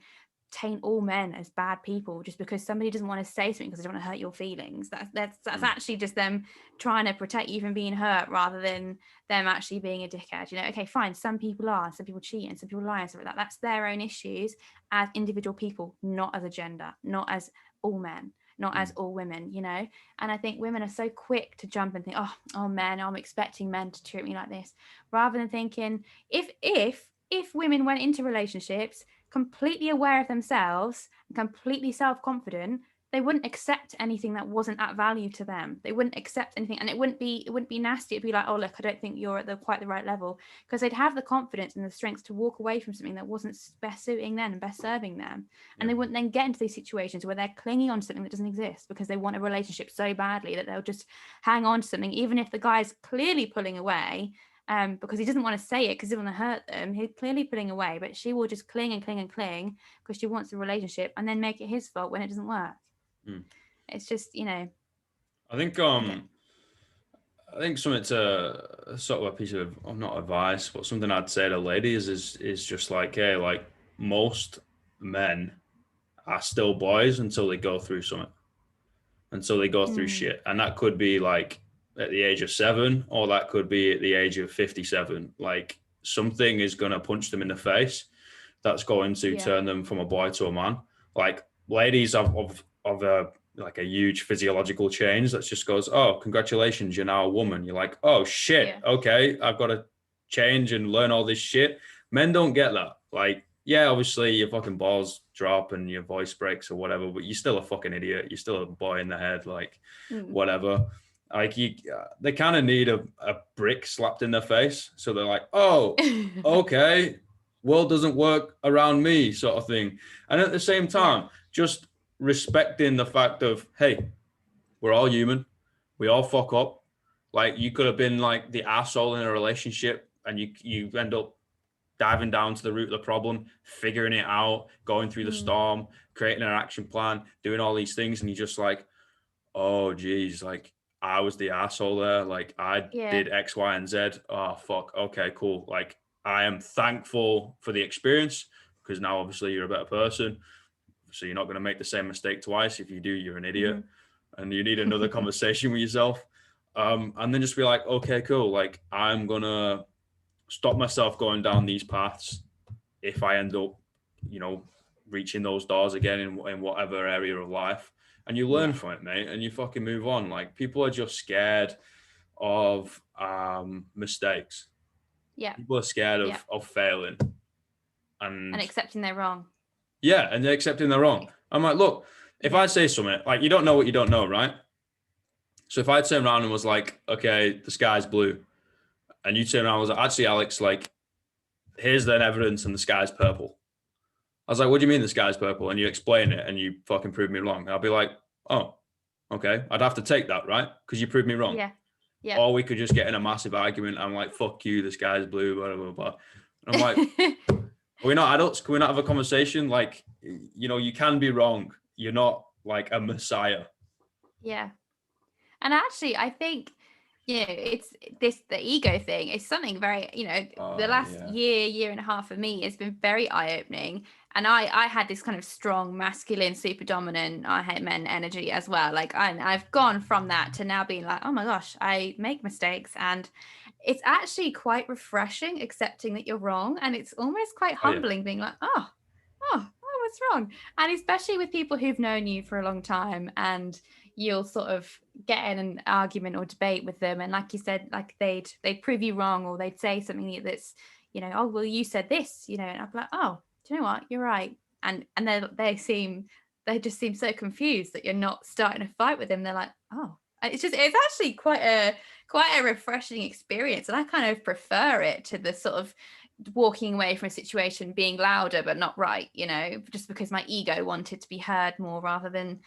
taint all men as bad people just because somebody doesn't want to say something because they don't want to hurt your feelings. That's actually just them trying to protect you from being hurt rather than them actually being a dickhead. You know, okay, fine, some people are, some people cheat and some people lie and stuff like that. That's their own issues as individual people, not as a gender, not as all men, not as all women, you know. And I think women are so quick to jump and think, oh men, I'm expecting men to treat me like this, rather than thinking if women went into relationships completely aware of themselves and completely self-confident, they wouldn't accept anything that wasn't at value to them. They wouldn't accept anything, and it wouldn't be nasty. It'd be like, oh look, I don't think you're at quite the right level, because they'd have the confidence and the strength to walk away from something that wasn't best suiting them and best serving them. And they wouldn't then get into these situations where they're clinging on to something that doesn't exist because they want a relationship so badly that they'll just hang on to something, even if the guy's clearly pulling away, because he doesn't want to say it because he doesn't want to hurt them. He's clearly pulling away, but she will just cling and cling and cling because she wants a relationship and then make it his fault when it doesn't work. It's just, you know. I think something to sort of a piece of not advice, but something I'd say to ladies is just like, hey, like most men are still boys until they go through something, until they go through shit, and that could be like at the age of 7, or that could be at the age of 57. Like something is gonna punch them in the face that's going to turn them from a boy to a man. Like ladies of a like a huge physiological change that just goes, oh, congratulations, you're now a woman. You're like, oh shit, okay, I've got to change and learn all this shit. Men don't get that. Like, yeah, obviously your fucking balls drop and your voice breaks or whatever, but you're still a fucking idiot. You're still a boy in the head, like whatever. Like they kind of need a brick slapped in their face, so they're like, oh, okay, world doesn't work around me, sort of thing. And at the same time, just respecting the fact of, hey, we're all human, we all fuck up. Like you could have been like the asshole in a relationship, and you end up diving down to the root of the problem, figuring it out, going through the storm, creating an action plan, doing all these things, and you're just like, oh geez, like I was the asshole there. Like I did X, Y, and Z. Oh fuck. Okay, cool. Like I am thankful for the experience, because now obviously you're a better person. So you're not going to make the same mistake twice. If you do, you're an idiot, and you need another conversation with yourself. And then just be like, okay, cool. Like I'm gonna stop myself going down these paths if I end up, you know, reaching those doors again in whatever area of life. And you learn from it, mate, and you fucking move on. Like people are just scared of mistakes. People are scared of failing And accepting they're wrong. Yeah, and they're accepting they're wrong. I'm like, look, if I say something, like you don't know what you don't know, right? So if I turn around and was like, okay, the sky's blue, and you turn around and was like, actually, Alex, like, here's the evidence and the sky's purple. I was like, what do you mean the sky's purple? And you explain it and you fucking prove me wrong. And I'll be like, oh, Okay, I'd have to take that, right? Because you proved me wrong. Yeah. Yeah. Or we could just get in a massive argument. I'm like, fuck you, the sky's blue, blah, blah, blah. And I'm like, are we not adults? Can we not have a conversation? Like, you can be wrong. You're not like a messiah. Yeah. And actually, I think, it's the ego thing is something very, the last Yeah. year and a half for me has been very eye-opening. And I had this kind of strong, masculine, super dominant, I hate men energy as well. Like I've gone from that to now being like, oh my gosh, I make mistakes. And it's actually quite refreshing accepting that you're wrong. And it's almost quite Oh, yeah. humbling being like, I was wrong. And especially with people who've known you for a long time, and you'll sort of get in an argument or debate with them, and like you said, like they'd prove you wrong, or they'd say something that's, oh well, you said this, and I'm like, oh, do you know what, you're right. And they just seem so confused that you're not starting a fight with them. They're like, oh, it's actually quite a refreshing experience, and I kind of prefer it to the sort of walking away from a situation being louder but not right, just because my ego wanted to be heard more, rather than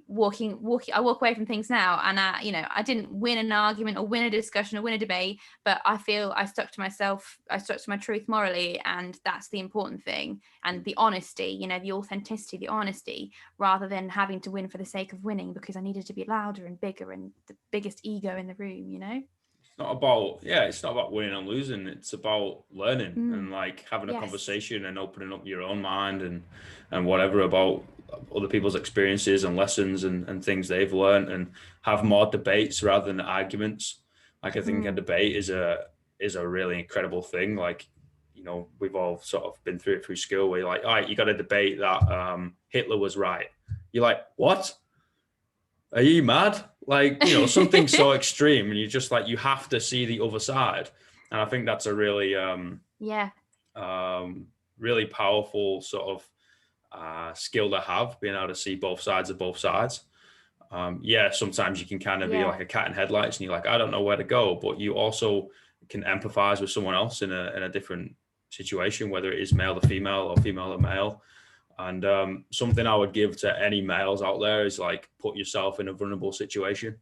walking I walk away from things now, and I didn't win an argument or win a discussion or win a debate, but I feel I stuck to myself, I stuck to my truth morally, and that's the important thing. And the honesty, the authenticity, the honesty, rather than having to win for the sake of winning because I needed to be louder and bigger and the biggest ego in the room. It's not about winning and losing. It's about learning and like having a Yes. conversation and opening up your own mind and whatever about other people's experiences and lessons and things they've learned, and have more debates rather than arguments. Like, I think a debate is a really incredible thing. Like, we've all sort of been through it through school, where you're like, all right, you got to debate that Hitler was right. You're like, what? Are you mad? Like, something so extreme, and you just like, you have to see the other side. And I think that's a really really powerful sort of skill to have, being able to see both sides of both sides. Sometimes you can kind of be like a cat in headlights, and you're like, I don't know where to go. But you also can empathize with someone else in a different situation, whether it is male to female or female to male. And something I would give to any males out there is like, put yourself in a vulnerable situation.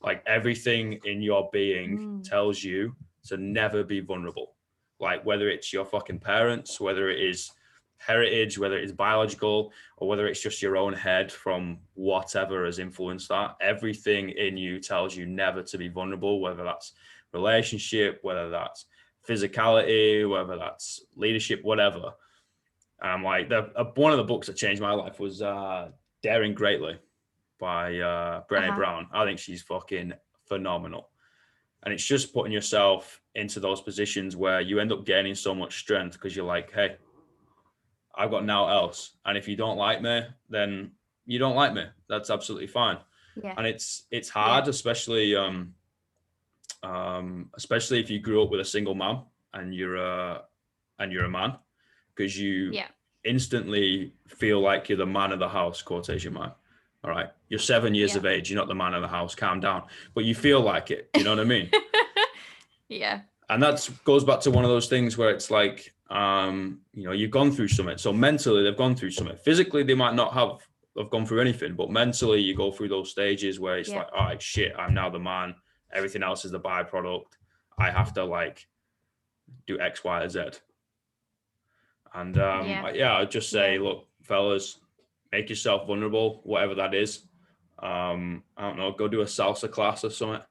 Like, everything in your being tells you to never be vulnerable. Like, whether it's your fucking parents, whether it is heritage, whether it is biological, or whether it's just your own head from whatever has influenced that, everything in you tells you never to be vulnerable, whether that's relationship, whether that's physicality, whether that's leadership, whatever. And I'm like, one of the books that changed my life was Daring Greatly by Brené Brown. I think she's fucking phenomenal. And it's just putting yourself into those positions where you end up gaining so much strength, because you're like, hey, I've got now else. And if you don't like me, then you don't like me. That's absolutely fine. Yeah. And it's hard, especially if you grew up with a single mom and you're a man, because you instantly feel like you're the man of the house, quotation mark. All right, you're 7 years of age, you're not the man of the house, calm down. But you feel like it, you know what I mean? Yeah. And that goes back to one of those things where it's like, you've gone through something. So mentally, they've gone through something. Physically, they might not have gone through anything, but mentally, you go through those stages where it's like, all right, shit, I'm now the man. Everything else is the byproduct. I have to like do X, Y, or Z. And I'd just say, look, fellas, make yourself vulnerable, whatever that is. I don't know, go do a salsa class or something.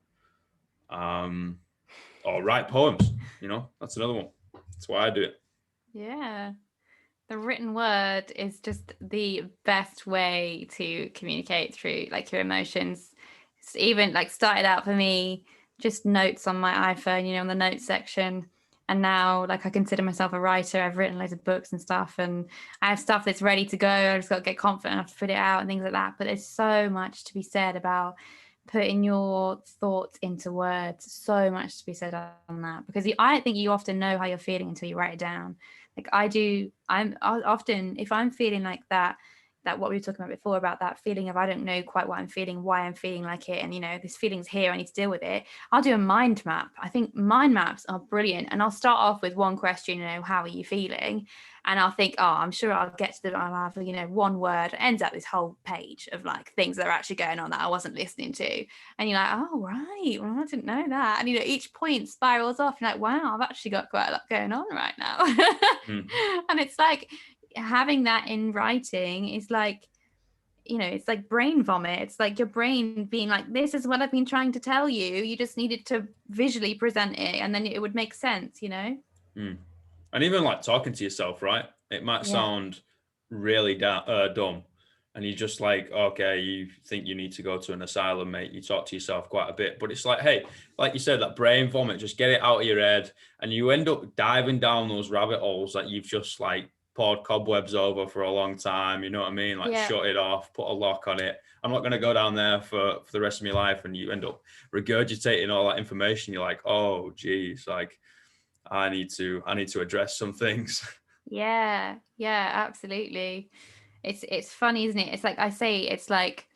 Or write poems, that's another one. That's why I do it. Yeah. The written word is just the best way to communicate through like your emotions. It's even like started out for me, just notes on my iPhone, on the notes section. And now like I consider myself a writer. I've written loads of books and stuff, and I have stuff that's ready to go. I just got to get confident enough to put it out and things like that. But there's so much to be said about putting your thoughts into words. So much to be said on that, because I don't think you often know how you're feeling until you write it down. Like I do, I'm often, if I'm feeling like that that what we were talking about before, about that feeling of I don't know quite what I'm feeling, why I'm feeling like it, and this feeling's here, I need to deal with it. I'll do a mind map. I think mind maps are brilliant, and I'll start off with one question, how are you feeling? And I'll think, I'm sure I'll get to I'll have, one word. It ends up this whole page of like things that are actually going on that I wasn't listening to. And you're like, oh, right. Well, I didn't know that. And, each point spirals off. You're like, wow, I've actually got quite a lot going on right now. And it's like having that in writing is like, it's like brain vomit. It's like your brain being like, this is what I've been trying to tell you. You just needed to visually present it and then it would make sense, And even like talking to yourself, right? It might sound really dumb. And you're just like, okay, you think you need to go to an asylum, mate. You talk to yourself quite a bit. But it's like, hey, like you said, that brain vomit, just get it out of your head. And you end up diving down those rabbit holes that you've just like poured cobwebs over for a long time. You know what I mean? Like shut it off, put a lock on it. I'm not going to go down there for the rest of my life. And you end up regurgitating all that information. You're like, oh, geez, like, I need to address some things. Yeah, absolutely. It's funny, isn't it? It's like I say, it's like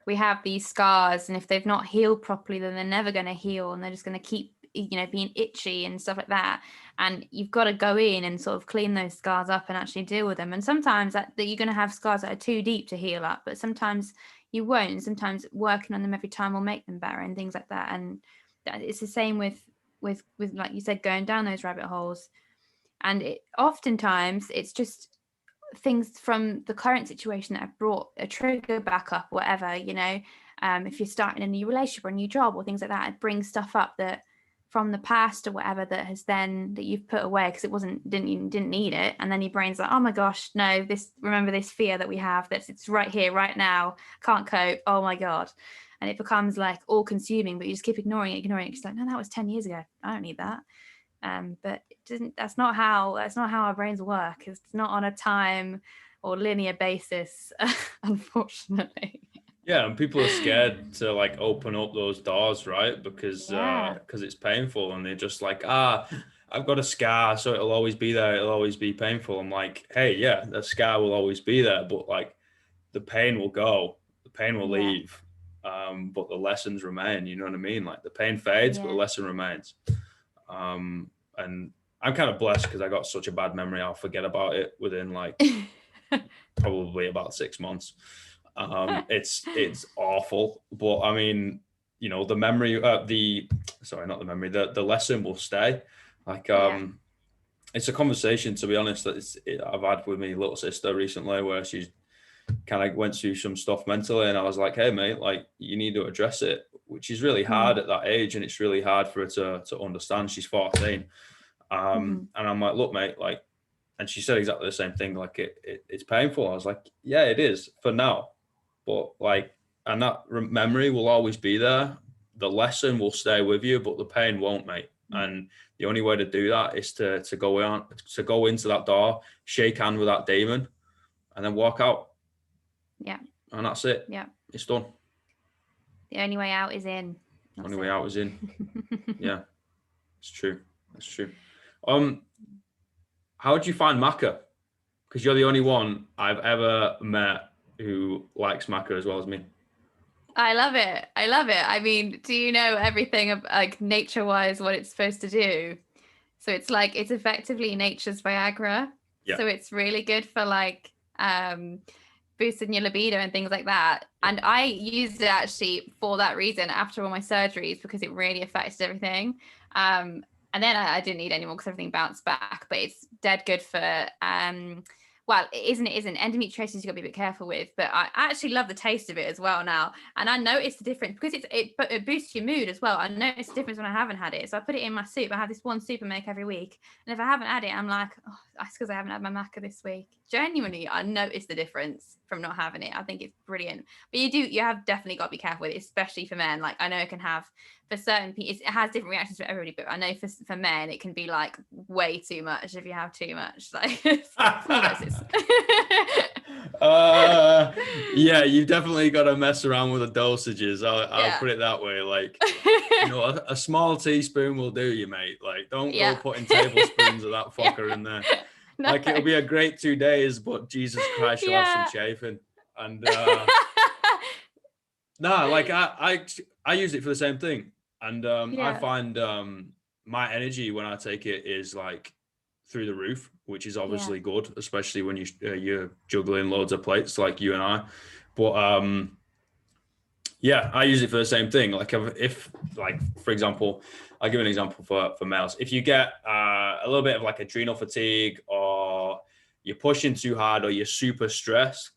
we have these scars, and if they've not healed properly, then they're never going to heal, and they're just going to keep, being itchy and stuff like that. And you've got to go in and sort of clean those scars up and actually deal with them. And sometimes that you're going to have scars that are too deep to heal up, but sometimes you won't. Sometimes working on them every time will make them better and things like that. And it's the same with like you said, going down those rabbit holes. And oftentimes it's just things from the current situation that have brought a trigger back up, whatever, if you're starting a new relationship or a new job or things like that, it brings stuff up that from the past or whatever that you've put away because didn't need it. And then your brain's like, oh my gosh, no, remember this fear that we have, it's right here, right now, can't cope, oh my God. And it becomes like all consuming, but you just keep ignoring it. It's like, no, that was 10 years ago. I don't need that. But it doesn't, that's not how our brains work. It's not on a time or linear basis, unfortunately. Yeah, and people are scared to like open up those doors, right? Because it's painful, and they're just like, I've got a scar, so it'll always be there. It'll always be painful. I'm like, hey, yeah, the scar will always be there, but like the pain will go, the pain will leave, but the lessons remain. You know what I mean? Like the pain fades, but the lesson remains. And I'm kind of blessed because I got such a bad memory. I'll forget about it within like probably about 6 months. It's awful, but I mean, the memory, the lesson will stay. Like, it's a conversation, to be honest, that I've had with my little sister recently, where she's kind of went through some stuff mentally, and I was like, hey mate, like you need to address it, which is really hard at that age, and it's really hard for her to understand. She's 14. And I'm like, look mate, like, and she said exactly the same thing, like it's painful. I was like, yeah, it is for now, but like, and that memory will always be there, the lesson will stay with you, but the pain won't, mate. And the only way to do that is to go into that door, shake hand with that demon, and then walk out. Yeah. And that's it. Yeah. It's done. The only way out is in. The only way out is in. Yeah. It's true. That's true. How did you find maca? Because you're the only one I've ever met who likes maca as well as me. I love it. I mean, do you know everything of like nature-wise what it's supposed to do? So it's like, it's effectively nature's Viagra. Yeah. So it's really good for like boosting your libido and things like that. And I used it actually for that reason after all my surgeries, because it really affected everything. And then I didn't need anymore because everything bounced back. But it's dead good for well, it isn't endometriosis. You've got to be a bit careful with, but I actually love the taste of it as well now. And I noticed the difference because it boosts your mood as well. I noticed the difference when I haven't had it. So I put it in my soup. I have this one soup I make every week. And if I haven't had it, I'm like, oh, that's because I haven't had my maca this week. Genuinely, I noticed the difference from not having it. I think it's brilliant. But you have definitely got to be careful with it, especially for men. Like I know it can have, for certain people, it has different reactions for everybody, but I know for men, it can be like way too much if you have too much. Like, yeah, you've definitely got to mess around with the dosages. I'll put it that way. Like, a small teaspoon will do you, mate. Like, don't go putting tablespoons of that fucker in there. No. Like, it'll be a great 2 days, but Jesus Christ, you'll have some chafing. And no, like I use it for the same thing. And I Yeah. find my energy when I take it is like through the roof, which is Yeah. obviously good, especially when you're juggling loads of plates like you and I. But yeah, I use it for the same thing. Like if like for example, I'll give an example for males. If you get a little bit of like adrenal fatigue, or you're pushing too hard, or you're super stressed,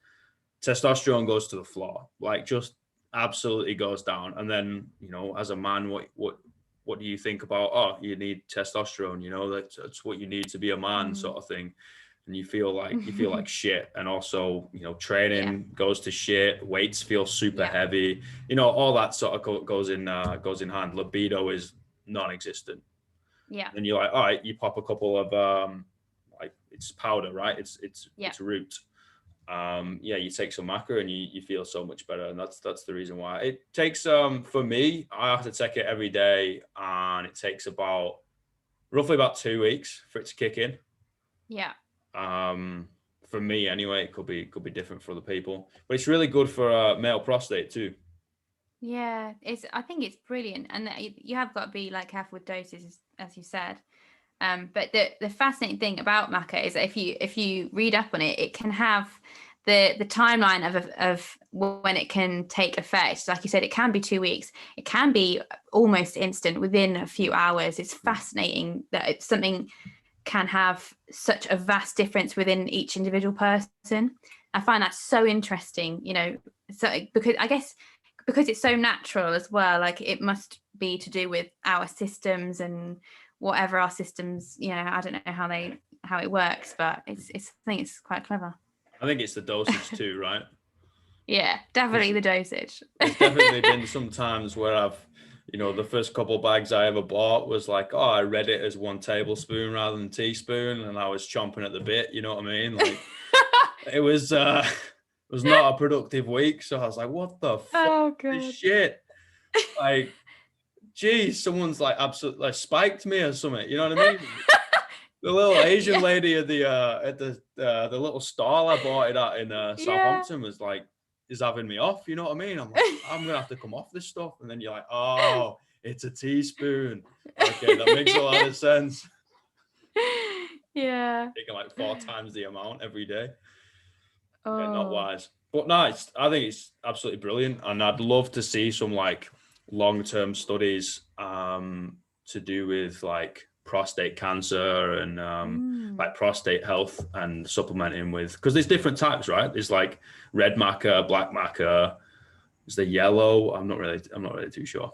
testosterone goes to the floor. Like just absolutely goes down. And then, you know, as a man, what do you think about? Oh, you need testosterone. You know, that's what you need to be a man, sort of thing. And you feel like shit. And also, you know, Yeah. training goes to shit. Weights feel super Yeah. heavy. You know, all that sort of goes in hand. Libido is non-existent. Yeah. And you're like, all right, you pop a couple of like it's powder, right? Yeah. It's root. Yeah, you take some maca and you feel so much better. And that's the reason why it takes. For me, I have to take it every day, and it takes roughly about 2 weeks for it to kick in. Yeah. For me anyway, it could be different for other people, but it's really good for male prostate too. Yeah, I think it's brilliant, and that you have got to be like careful with doses, as you said. But the fascinating thing about maca is that if you read up on it, it can have the timeline of when it can take effect. Like you said, it can be 2 weeks. It can be almost instant, within a few hours. It's fascinating that it's something can have such a vast difference within each individual person. I find that so interesting, so because I guess because it's so natural as well, like it must be to do with our systems and whatever our systems, I don't know how it works, but I think it's quite clever. I think it's the dosage too, right? Yeah, definitely the dosage. There's definitely been some times where the first couple bags I ever bought was like, oh, I read it as 1 tablespoon rather than teaspoon, and I was chomping at the bit. You know what I mean? Like it was not a productive week. So I was like, what the fuck Oh is this god. shit? Like, geez, someone's like absolutely like spiked me or something. You know what I mean? The little Asian Yeah. lady at the little stall I bought it at in Yeah. Southampton was like, is having me off. You know what I mean? I'm like, I'm gonna have to come off this stuff. And then you're like, oh, it's a teaspoon. Okay, that makes a lot of sense. Yeah. Taking like 4 times the amount every day. Yeah, not Oh. wise. But no, I think it's absolutely brilliant. And I'd love to see some like long-term studies to do with like prostate cancer and like prostate health and supplementing with, because there's different types, right? There's like red maca, black maca, there's the yellow. I'm not really too sure.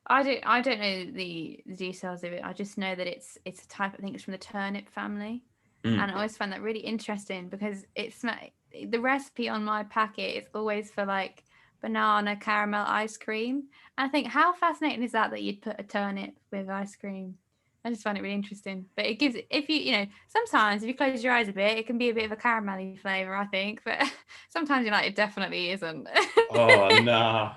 I don't know the details of it. I just know that it's a type. I think it's from the turnip family, Mm. and I always find that really interesting because the recipe on my packet is always for like banana caramel ice cream. And I think, how fascinating is that you'd put a turnip with ice cream? I just find it really interesting. But it gives, if sometimes if you close your eyes a bit, it can be a bit of a caramelly flavor, I think. But sometimes you're like, it definitely isn't. Oh, nah.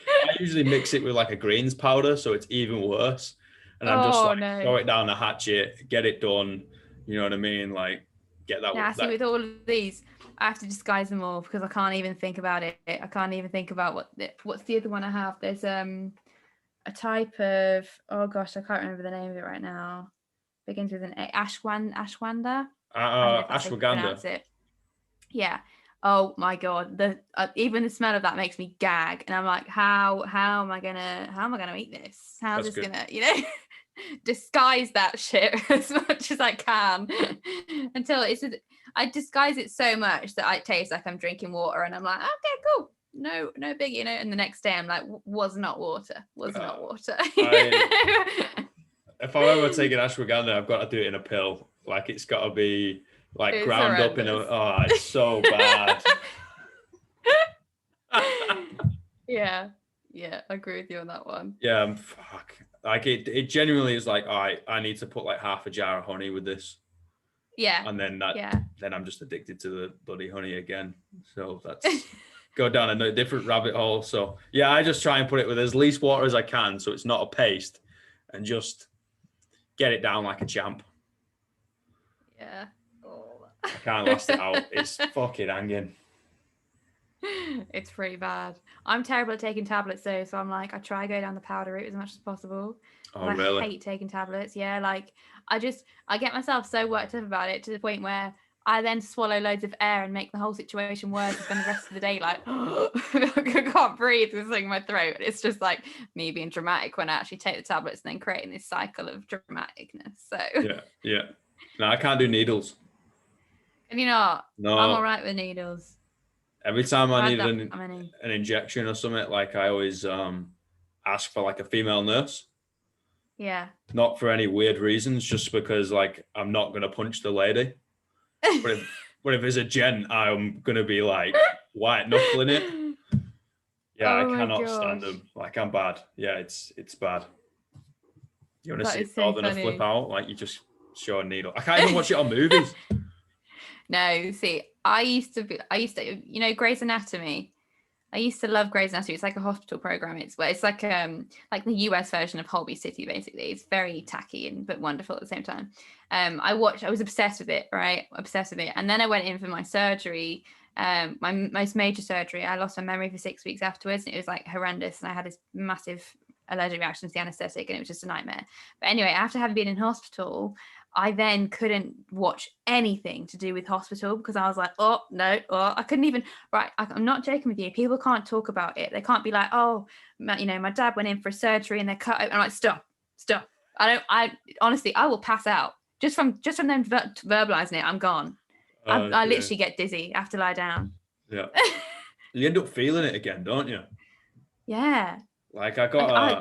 I usually mix it with like a greens powder, so it's even worse. And I'm just Oh like, throw no. it down the hatchet, get it done. You know what I mean? Like, get that. Now, see, that with all of these, I have to disguise them all because I can't even think about it. I can't even think about what's the other one I have. There's a type of, oh gosh, I can't remember the name of it right now. Begins with an A, ashwanda. I don't know if that's how you ashwagandha. pronounce it. Yeah. Oh my god, the even the smell of that makes me gag, and I'm like, how am I gonna eat this? How's That's this good. gonna disguise that shit as much as I can until I disguise it so much that it tastes like I'm drinking water, and I'm like, okay, cool, no biggie, and the next day I'm like, was not water. If I'm ever taking ashwagandha, I've got to do it in a pill. Like it's got to be like It's ground up in a. horrendous. Oh, it's so bad. Yeah, I agree with you on that one. Yeah, fuck. Like it genuinely is like, all right, I need to put like half a jar of honey with this, Yeah, and then yeah. then I'm just addicted to the bloody honey again. So that's go down a different rabbit hole. So yeah, I just try and put it with as least water as I can, so it's not a paste, and just get it down like a champ. Yeah. Oh. I can't last it out. It's fucking hanging. It's pretty bad. I'm terrible at taking tablets though, so I'm like, I try go down the powder route as much as possible. Oh, But I really? hate taking tablets. Yeah, like I get myself so worked up about it to the point where I then swallow loads of air and make the whole situation worse and spend the rest of the day like I can't breathe with something in my throat. It's just like me being dramatic when I actually take the tablets and then creating this cycle of dramaticness. So Yeah. No, I can't do needles. can you not? I'm all No. right with needles. Every time I I've had need that many. an injection or something, like I always ask for like a female nurse. Yeah. Not for any weird reasons, just because like I'm not gonna punch the lady. But if it's a gent, I'm gonna be like white knuckling it. Yeah, I Oh my cannot stand gosh. them. Like I'm bad. Yeah, it's bad. You want to That see is so more than a flip funny. out? Like you just show a needle. I can't even watch it on movies. No, see, I used to, Grey's Anatomy. I used to love Grey's Anatomy. It's like a hospital program. It's like the US version of Holby City, basically. It's very tacky but wonderful at the same time. I was obsessed with it, right? Obsessed with it. And then I went in for my surgery, my most major surgery. I lost my memory for 6 weeks afterwards. And it was like horrendous. And I had this massive allergic reaction to the anesthetic and it was just a nightmare. But anyway, after having been in hospital, I then couldn't watch anything to do with hospital because I was like, oh, no, I couldn't even, right, I'm not joking with you. People can't talk about it. They can't be like, oh, my dad went in for surgery and they're cut. I'm like, stop. I honestly, I will pass out. Just from them verbalizing it, I'm gone. I literally get dizzy. I have to lie down. Yeah. You end up feeling it again, don't you? Yeah. Like I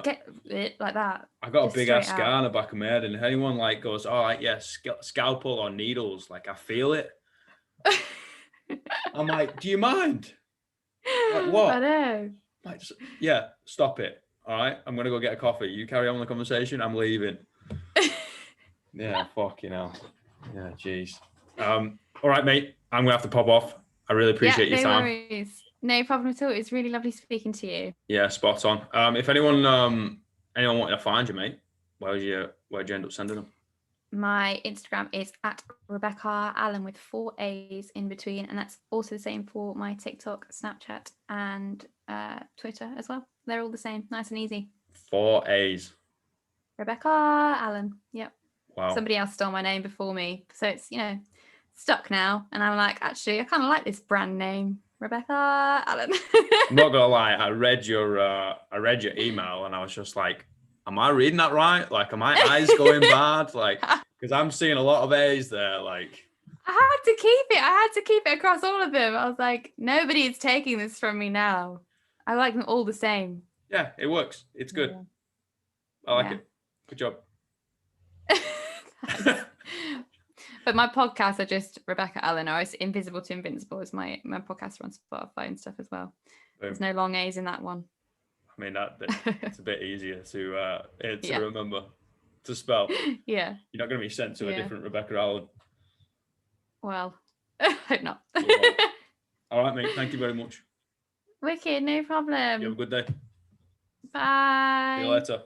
get it like that. got a Just big straight ass out. scar on the back of my head, and if anyone like goes, "Oh, like yeah, scalpel or needles," like I feel it. I'm like, "Do you mind?" Like I what? know. Like, yeah, stop it. All right, I'm gonna go get a coffee. You carry on the conversation. I'm leaving. Yeah, fucking hell. Yeah, jeez. All right, mate. I'm gonna have to pop off. I really appreciate your no time. worries. No problem at all. It's really lovely speaking to you. Yeah, spot on. If anyone wanted to find you, mate, where'd you end up sending them? My Instagram is at Rebecca Allen with 4 A's in between. And that's also the same for my TikTok, Snapchat, and Twitter as well. They're all the same. Nice and easy. 4 A's. Rebecca Allen. Yep. Wow. Somebody else stole my name before me. So it's, stuck now. And I'm like, actually, I kind of like this brand name. Rebecca Allen. I'm not gonna lie, I read your email and I was just like, am I reading that right? Like, are my eyes going bad? Like, because I'm seeing a lot of A's there. Like, I had to keep it. I had to keep it across all of them. I was like, nobody is taking this from me now. I like them all the same. yeah, it works. It's good. Yeah. I like it. Good job. But my podcasts are just Rebecca Allen, or it's Invisible to Invincible is my podcast on Spotify and stuff as well. Boom. There's no long A's in that one. I mean, it's a bit easier to remember, to spell. Yeah. You're not going to be sent to a different Rebecca Allen. Well, I hope not. All right, mate. Thank you very much. Wicked, no problem. You have a good day. Bye. See you later.